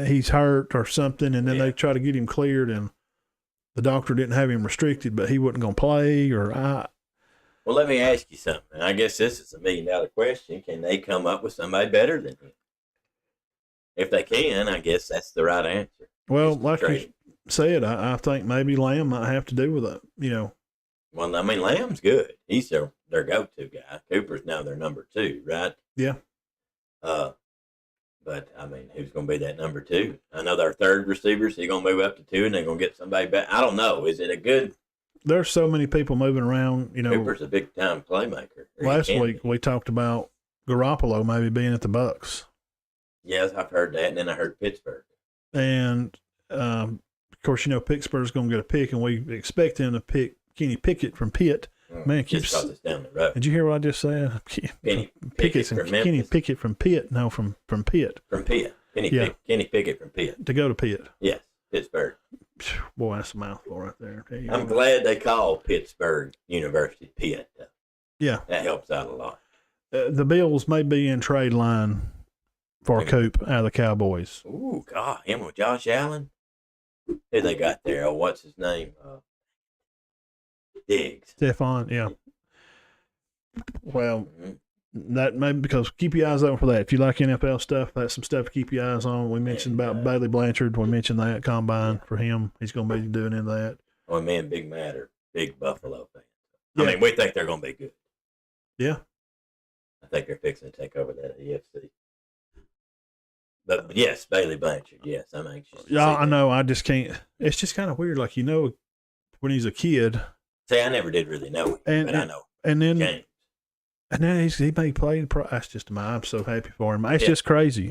He's hurt or something, and then they try to get him cleared, and the doctor didn't have him restricted, but he wasn't going to play. Well, let me ask you something. I guess this is $1 million question. Can they come up with somebody better than him? If they can, I guess that's the right answer. Well, like you said, I think maybe Lamb might have to do with it. Well, I mean, Lamb's good. He's their go-to guy. Cooper's now their number 2, right? Yeah. But, I mean, who's going to be that number 2? I know their third receiver, so he's going to move up to 2, and they're going to get somebody back. I don't know. Is it a good? There's so many people moving around. Cooper's a big-time playmaker. Last week, we talked about Garoppolo maybe being at the Bucs. Yes, I've heard that, and then I heard Pittsburgh. And, of course, Pittsburgh's going to get a pick, and we expect them to pick Kenny Pickett from Pitt. Man, just because it's down the road. Did you hear what I just said? Kenny Pickett from Pitt. No, from Pitt. From Pitt. Kenny Pickett from Pitt. To go to Pitt. Yes, Pittsburgh. Boy, that's a mouthful right there. I'm glad they call Pittsburgh University Pitt. Yeah. That helps out a lot. The Bills may be in trade line for Coop out of the Cowboys. Ooh, God. Him with Josh Allen? Who they got there? Oh, what's his name? Diggs. Stephon, yeah. Well, that maybe because keep your eyes open for that. If you like NFL stuff, that's some stuff to keep your eyes on. We mentioned about Bailey Blanchard. We mentioned that combine for him. He's going to be doing in that. Oh, man, Big Matter, big Buffalo fan. Yeah. I mean, we think they're going to be good. Yeah. I think they're fixing to take over that AFC. But yes, Bailey Blanchard. Yes, I'm anxious. Yeah, I know. I just can't. It's just kind of weird. Like, when he's a kid. See, I never did really know him, but I know. And then James. And now he may play. That's just I'm so happy for him. It's just crazy.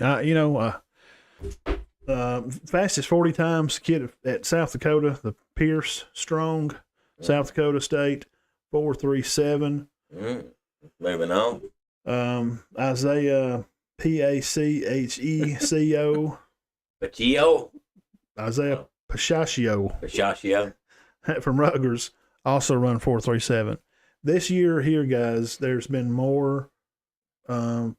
Fastest 40 times kid at South Dakota, the Pierce Strong, South Dakota State, 4.37. Moving on. Isaiah Pacheco. Pacheco. Isaiah Pacheco from Rutgers also run 4.37. This year here, guys, there's been more 4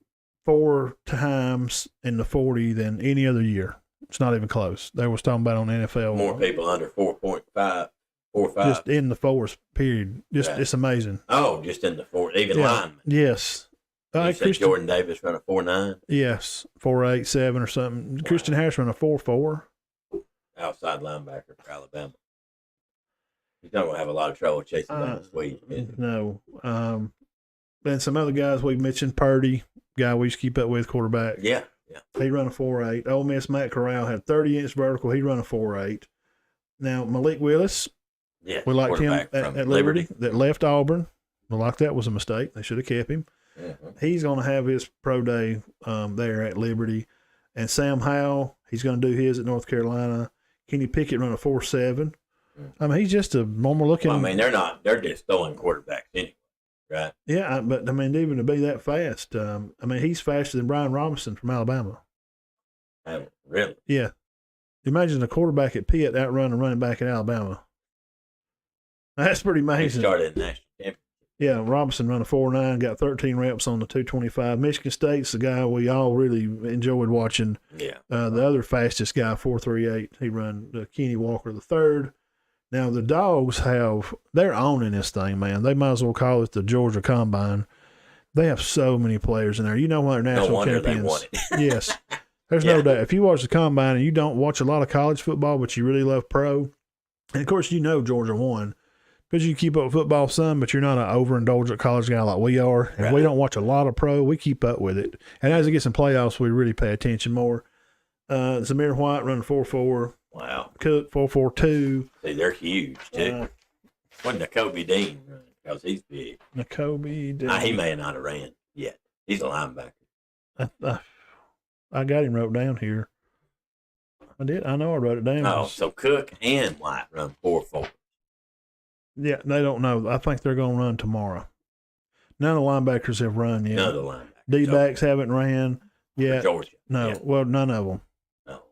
times in the 40 than any other year. It's not even close. They was talking about on NFL. More people under 4.5, 4.5. Just in the fours, period. It's amazing. Oh, just in the 4, even linemen. Yes. You said Jordan Davis run a 4.9? Yes, 4.87 or something. Wow. Christian Harris run a 4.4. Outside linebacker for Alabama. He's not going to have a lot of trouble chasing down the Swede. No. And some other guys we mentioned, Purdy, guy we used to keep up with, quarterback. Yeah. He run a 4.8. Ole Miss Matt Corral had 30-inch vertical. He run a 4.8. Now, Malik Willis, we liked him at Liberty that left Auburn. We like that was a mistake. They should have kept him. Mm-hmm. He's going to have his pro day there at Liberty. And Sam Howell, he's going to do his at North Carolina. Kenny Pickett run a 4.7. I mean, he's just a normal looking. Well, I mean, they're just throwing quarterbacks anyway, right? Yeah, but I mean, even to be that fast, I mean, he's faster than Brian Robinson from Alabama. Really? Yeah. Imagine a quarterback at Pitt outrun a running back at Alabama. That's pretty amazing. He started in national championship. Yeah, Robinson run a 4.9, got 13 reps on the 225. Michigan State's the guy we all really enjoyed watching. Yeah. The other fastest guy, 4.38, he run Kenny Walker the third. Now, the Dogs they're owning this thing, man. They might as well call it the Georgia Combine. They have so many players in there. You know why they're national champions. They won it. Yes. There's no doubt. If you watch the Combine and you don't watch a lot of college football, but you really love pro, and, of course, Georgia won because you keep up with football some, but you're not an overindulgent college guy like we are. And we don't watch a lot of pro. We keep up with it. And as it gets in playoffs, we really pay attention more. Zamir White running 4.4. Wow. Cook 4.42. See, they're huge too. Wasn't Nakobe Dean running because he's big. Nakobe Dean. He may not have ran yet. He's a linebacker. I got him wrote down here. I did. I know I wrote it down. Oh, so Cook and White run 4.4. Yeah, they don't know. I think they're going to run tomorrow. None of the linebackers have run yet. None of the linebackers. D-backs haven't ran yet. Georgia. No, well, none of them. No.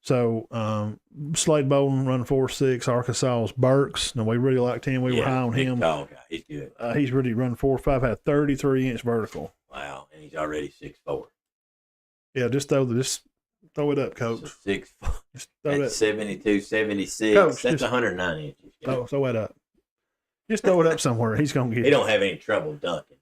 So Slade Bolden run 4.6. Arkansas's Burks. No, we really liked him. We were high on him. Tall guy. He's good. He's really run 4.5. Had 33-inch vertical. Wow, and he's already 6'4". Yeah, just throw it up, Coach. 6'4". Just throw That's that. 72, 76. Coach, That's 109 inches. Throw it up. Just throw it up somewhere. He's gonna get. He don't have any trouble dunking.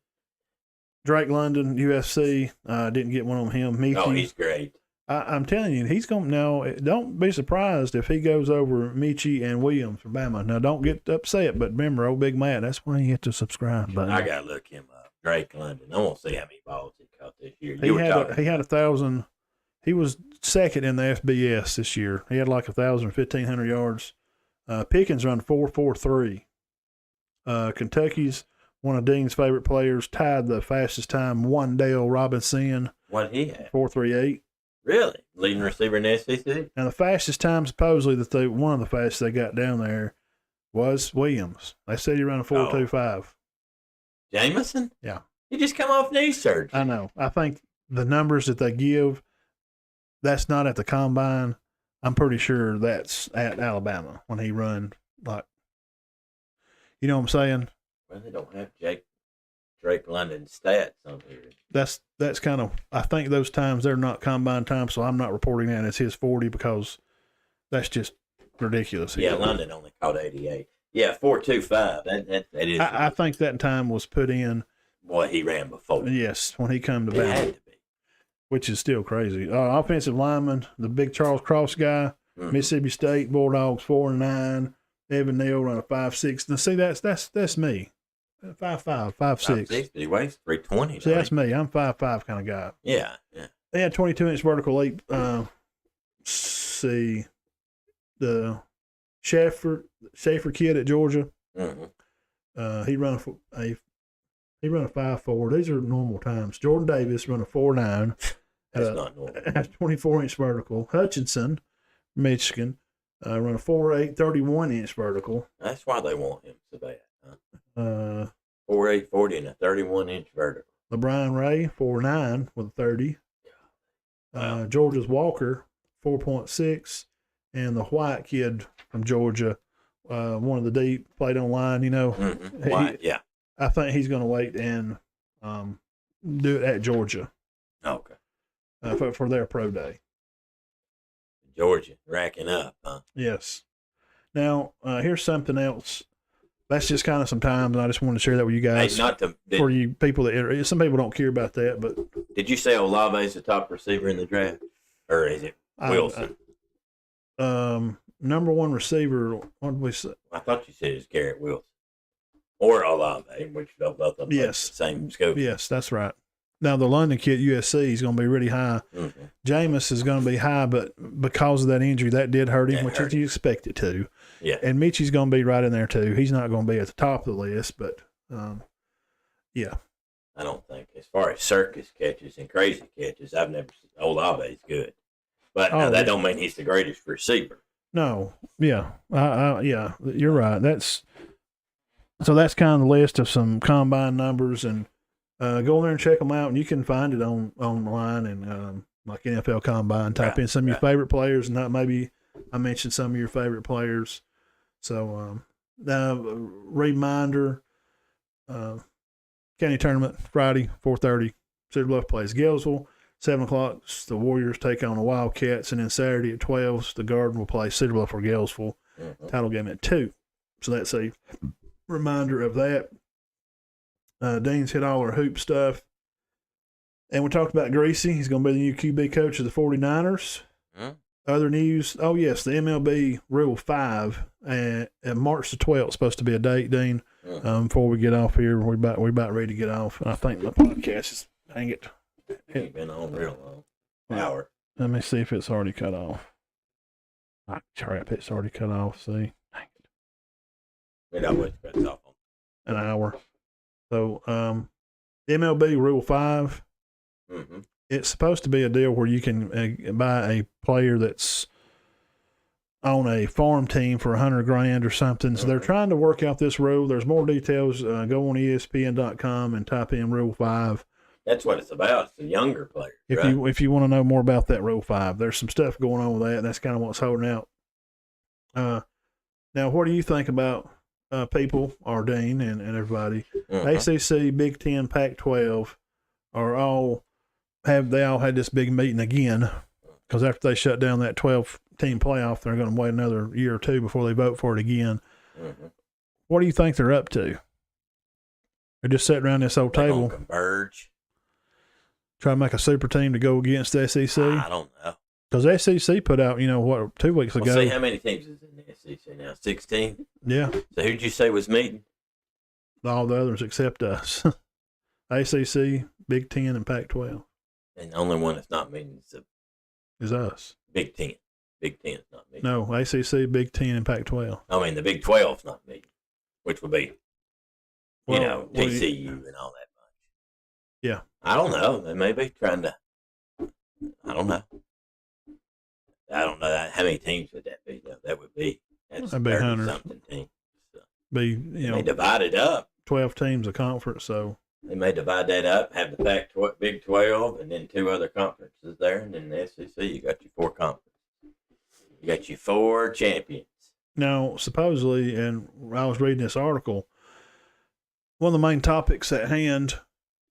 Drake London, USC. Didn't get one on him. Michi. Oh, he's great. I'm telling you, he's going to now. Don't be surprised if he goes over Michi and Williams for Bama. Now, don't get upset, but remember, old Big Matt, that's why you hit the subscribe button. I got to look him up. Drake London. I want to see how many balls he caught this year. He had 1,000. He was second in the FBS this year. He had like 1,000, 1,500 yards. Pickens run 4.43. Kentucky's one of Dean's favorite players, tied the fastest time, Wandale Robinson. What he had? 4.38. Really? Leading receiver in the SEC? And the fastest time, supposedly, one of the fastest they got down there was Williams. They said he ran a 4.25. Jameson? Yeah. He just come off knee surgery. I know. I think the numbers that they give, that's not at the combine. I'm pretty sure that's at Alabama when he run, like, you know what I'm saying? Well, they don't have Drake London stats on here. That's kind of, I think those times, they're not combine times, so I'm not reporting that as his 40 because that's just ridiculous. Yeah, London only caught 88. Yeah, 4.25. That is. I think that time was put in. Boy, he ran before. Yes, when he come to It Bama. had to be. Which is still crazy. Offensive lineman, the big Charles Cross guy, Mississippi State Bulldogs 4-9. Evan Neal run a 5.6. Now see, that's me. 5'5", 5'6". 5'6", but he weighs 320. See, that's me. I'm 5'5" kind of guy. Yeah. They had 22-inch vertical leap. See, the Schaefer kid at Georgia. Mm-hmm. He run a 5.4. These are normal times. Jordan Davis run a 4.9. That's not normal. Has 24-inch vertical. Hutchinson, Michigan, run a 4.8, 31-inch vertical. That's why they want him so bad. Huh? 4.8, 40 and a 31-inch vertical. LeBron Ray, 4.9 with a 30. Wow. Georgia's Walker, 4.6. And the white kid from Georgia, one of the deep, played online, you know. Mm-hmm. White, yeah. I think he's going to wait and do it at Georgia. Okay. For their pro day. Georgia racking up, huh? Yes. Now, here's something else. That's just kind of some times, and I just wanted to share that with you guys. Hey, for you people that some people don't care about that, but did you say Olave is the top receiver in the draft, or is it Wilson? Number one receiver. What did we say? I thought you said it's Garrett Wilson or Olave, which both of them yes, the same scope. Yes, that's right. Now the London kid USC is going to be really high. Mm-hmm. Jameis is going to be high, but because of that injury, that did hurt him, which you expect it to. Yeah. And Michi's going to be right in there too. He's not going to be at the top of the list, but yeah. I don't think, as far as circus catches and crazy catches, I've never seen Olave's good, but that don't mean he's the greatest receiver. No, yeah, yeah, you're right. That's kind of the list of some combine numbers, and go in there and check them out, and you can find it online and like NFL Combine. Type in some of your favorite players, and maybe I mentioned some of your favorite players. So, reminder: county tournament Friday, 4:30. Cedar Bluff plays Gainesville. 7 o'clock, the Warriors take on the Wildcats, and then Saturday at 12, the Garden will play Cedar Bluff or Gainesville. Mm-hmm. Title game at 2. So that's a reminder of that. Dean's hit all our hoop stuff. And we talked about Greasy. He's going to be the new QB coach of the 49ers. Mm-hmm. Other news, yes, the MLB Rule 5, and March the 12th is supposed to be a date, Dean. Mm-hmm. Before we get off here, we're about ready to get off. And I think the podcast is, dang it. It's been on real long. Hour. Let me see if it's already cut off. Crap, it's already cut off. See, dang it. It always cuts off on an hour. So, MLB Rule 5. Mm-hmm. It's supposed to be a deal where you can buy a player that's on a farm team for $100,000 or something. So they're trying to work out this rule. There's more details. Go on ESPN.com and type in Rule 5. That's what it's about. It's the younger players. If you want to know more about that Rule 5, there's some stuff going on with that. That's kind of what's holding out. Now, what do you think about people, or Dean and everybody? ACC, Big Ten, Pac-12 are all had this big meeting again, because after they shut down that 12-team playoff, they're going to wait another year or two before they vote for it again. What do you think they're up to? They're just sitting around this old table, converge, try to make a super team to go against the SEC. I don't know, because SEC put out, 2 weeks ago. See how many teams is in the SEC now? 16. Yeah. So who'd you say was meeting? All the others except us. ACC, Big Ten, and Pac-12. And the only one that's not meeting is us. Big Ten. Big Ten is not meeting. No, ACC, Big Ten, and Pac-12. I mean, the Big 12's not meeting, which would be, TCU and all that much. Yeah. I don't know. They may be trying to. I don't know. How many teams would that be, though? That would be. That'd be 30-something teams. So they divide it up. 12 teams a conference, so. They may divide that up, have the Big 12, and then 2 other conferences there, and then the SEC, you got your 4 conferences. You got your 4 champions. Now, supposedly, and I was reading this article, one of the main topics at hand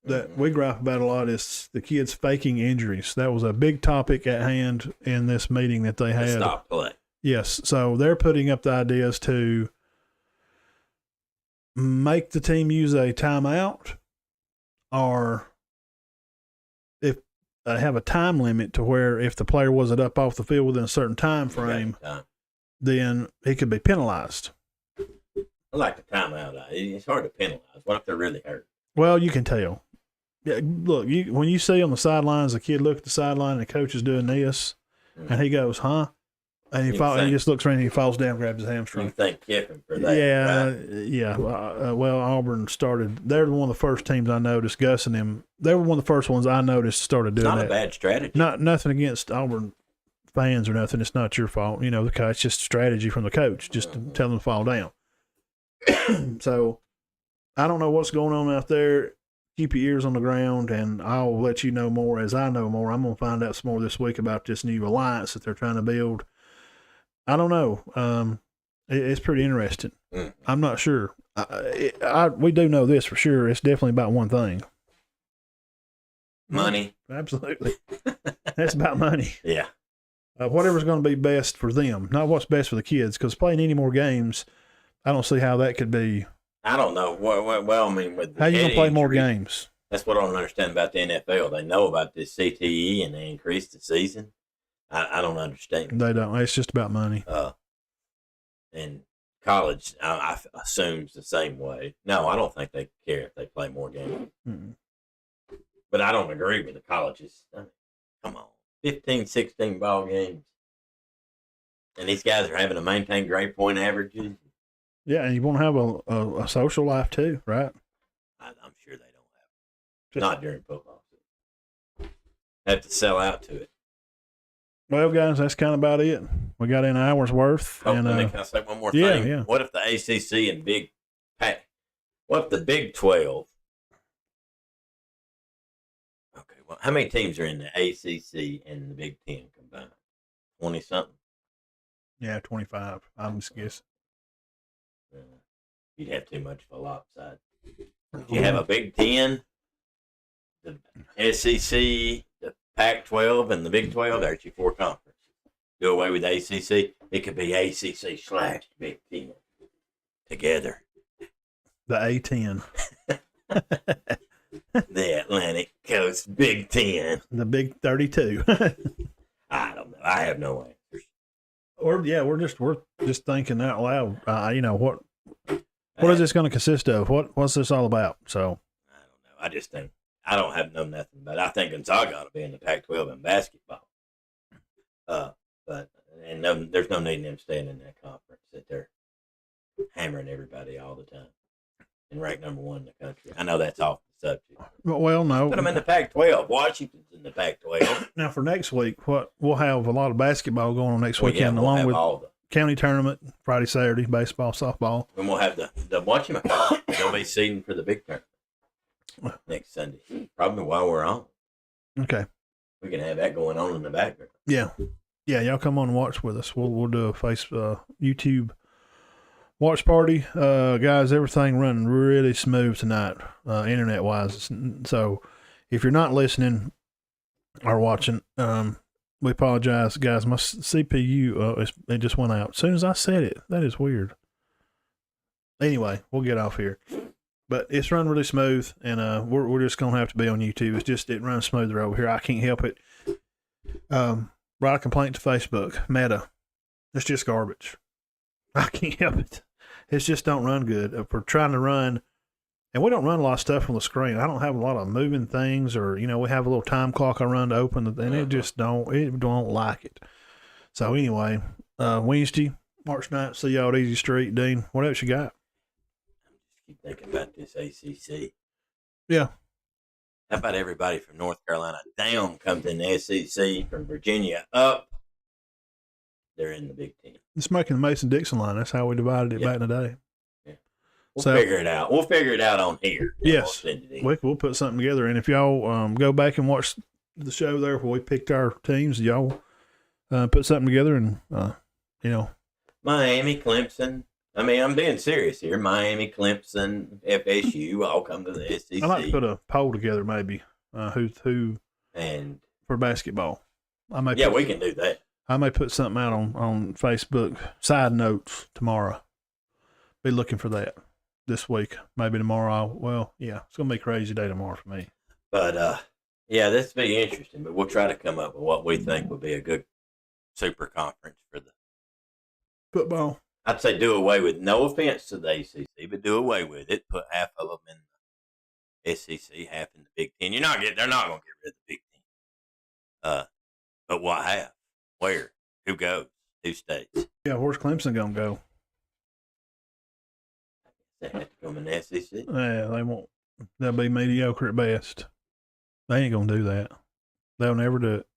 that we gripe about a lot is the kids faking injuries. That was a big topic at hand in this meeting that they had. Stop play. Yes, so they're putting up the ideas to make the team use a timeout, or if they have a time limit to where if the player wasn't up off the field within a certain time frame, then he could be penalized. I like the timeout. It's hard to penalize. What if they're really hurt? Well, you can tell. Yeah, look, when you see on the sidelines, a kid look at the sideline and the coach is doing this, and he goes, "Huh?" And he just looks around and he falls down, grabs his hamstring. You thank Kiffin for that. Yeah, right? yeah. Well, Auburn started. They're one of the first teams I noticed. Gus and them. They were one of the first ones I noticed started doing that. Not a bad strategy. Nothing against Auburn fans or nothing. It's not your fault. The coach. It's just strategy from the coach, just to tell them to fall down. So, I don't know what's going on out there. Keep your ears on the ground, and I'll let you know more as I know more. I'm going to find out some more this week about this new alliance that they're trying to build. I don't know. It's pretty interesting. I'm not sure. We do know this for sure. It's definitely about one thing. Money. Absolutely. That's about money. Yeah. Whatever's going to be best for them, not what's best for the kids, because playing any more games, I don't see how that could be. I don't know. Well, I mean, with how you going to play more games? That's what I don't understand about the NFL. They know about this CTE and they increased the season. I don't understand. They don't. It's just about money. And college, I assumes the same way. No, I don't think they care if they play more games. But I don't agree with the colleges. I mean, come on. 15, 16 ball games. And these guys are having to maintain grade point averages. Yeah, and you want to have a social life too, right? I'm sure they don't have it. Not during football season. Have to sell out to it. Well, guys, that's kind of about it. We got in an hour's worth. Can I say one more thing? Yeah. What if the ACC and Big Pac? What if the Big 12? Okay, well, how many teams are in the ACC and the Big 10 combined? 20-something? Yeah, 25. I'm just guessing. You'd have too much of a lopside. You have a Big 10, the SEC, the Pac-12, and the Big 12. There's your 4 conferences. Do away with ACC. It could be ACC/Big 10 together. The A10. The Atlantic Coast Big 10. The Big 32. I don't know. I have no answers. We're just thinking out loud. What is this going to consist of? What's this all about? So I don't know. I just think I don't have know nothing, but I think Gonzaga ought to be in the Pac-12 in basketball. There's no need in them staying in that conference that they're hammering everybody all the time and ranked number 1 in the country. I know that's off the subject. Well, no. Put them in the Pac-12. Washington's in the Pac-12. Now for next week, we'll have a lot of basketball going on next weekend, along with all the county tournament, Friday, Saturday, baseball, softball. And we'll have the whatchamacallit. They'll be seeding for the big tournament next Sunday. Probably while we're on. Okay. We can have that going on in the background. Yeah. Yeah, y'all come on and watch with us. We'll do a YouTube watch party. Guys, everything running really smooth tonight, internet-wise. So if you're not listening or watching, we apologize, guys. My CPU, it just went out. As soon as I said it, that is weird. Anyway, we'll get off here. But it's run really smooth, and we're just going to have to be on YouTube. It's just, it runs smoother over here. I can't help it. Write a complaint to Facebook. Meta. It's just garbage. I can't help it. It's just don't run good. If we're trying to run, and we don't run a lot of stuff on the screen. I don't have a lot of moving things, or, we have a little time clock I run to open, and it don't like it. So anyway, Wednesday, March 9th, see y'all at Easy Street. Dean, what else you got? Keep thinking about this ACC. Yeah. How about everybody from North Carolina down comes in the SEC, from Virginia up? They're in the Big Ten. It's making the Mason-Dixon line. That's how we divided it back in the day. Yeah. We'll figure it out. We'll figure it out on here. Yes. We'll put something together. And if y'all go back and watch the show there where we picked our teams, y'all put something together and, Miami, Clemson. I mean, I'm being serious here. Miami, Clemson, FSU, all come to the SEC. I'd like to put a poll together, maybe, who and for basketball. We can do that. I may put something out on Facebook, side notes tomorrow. Be looking for that this week. Maybe tomorrow. It's going to be a crazy day tomorrow for me. But, this will be interesting. But we'll try to come up with what we think would be a good super conference for the football. I'd say do away with, no offense to the ACC, but do away with it. Put half of them in the SEC, half in the Big Ten. They're not going to get rid of the Big Ten. But what half? Where? Who goes? Who stays? Yeah, where's Clemson going to go? They have to come in the SEC. Yeah, they won't. They'll be mediocre at best. They ain't going to do that. They'll never do it.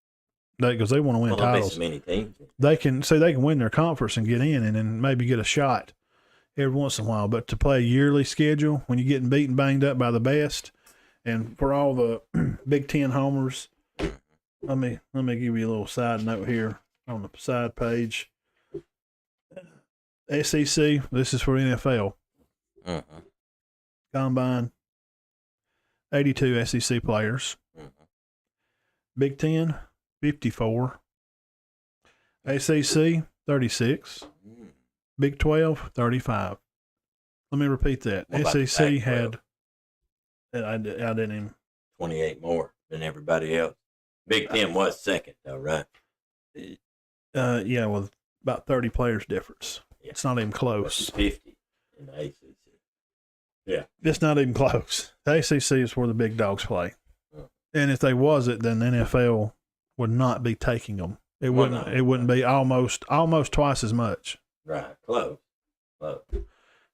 Because they want to win titles. So many teams. They can win their conference and get in, and then maybe get a shot every once in a while. But to play a yearly schedule when you're getting beaten, banged up by the best, and for all the Big Ten homers, let me give you a little side note here on the side page. SEC, this is for NFL. Combine, 82 SEC players. Big Ten, 54. ACC, 36. Big 12, 35. Let me repeat that. SEC had, I didn't even. 28 more than everybody else. Big Ten was second, though, right? With about 30 players difference. Yeah. It's not even close. 50 in the ACC. Yeah. It's not even close. The ACC is where the big dogs play. And if they wasn't, then the NFL would not be taking them. It wouldn't be almost twice as much. Right. Close.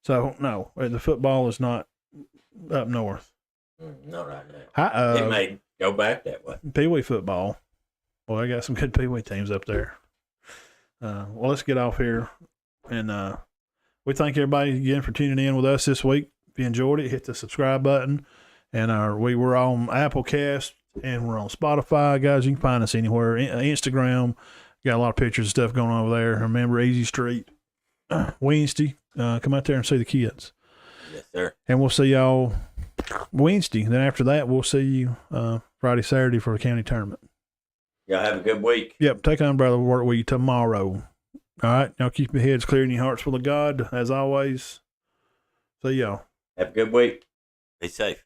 So no, the football is not up north. Not right now. It may go back that way. Pee Wee football. Well, they got some good Pee Wee teams up there. Well, let's get off here, and we thank everybody again for tuning in with us this week. If you enjoyed it, hit the subscribe button, and we're on Applecast. And we're on Spotify, guys. You can find us anywhere. Instagram, got a lot of pictures and stuff going on over there. Remember, Easy Street, Wednesday. Come out there and see the kids. Yes, sir. And we'll see y'all Wednesday. Then after that, we'll see you Friday, Saturday for the county tournament. Y'all have a good week. Yep. Take umbrella work with you tomorrow. All right. Y'all keep your heads clear and your hearts full of God, as always. See y'all. Have a good week. Be safe.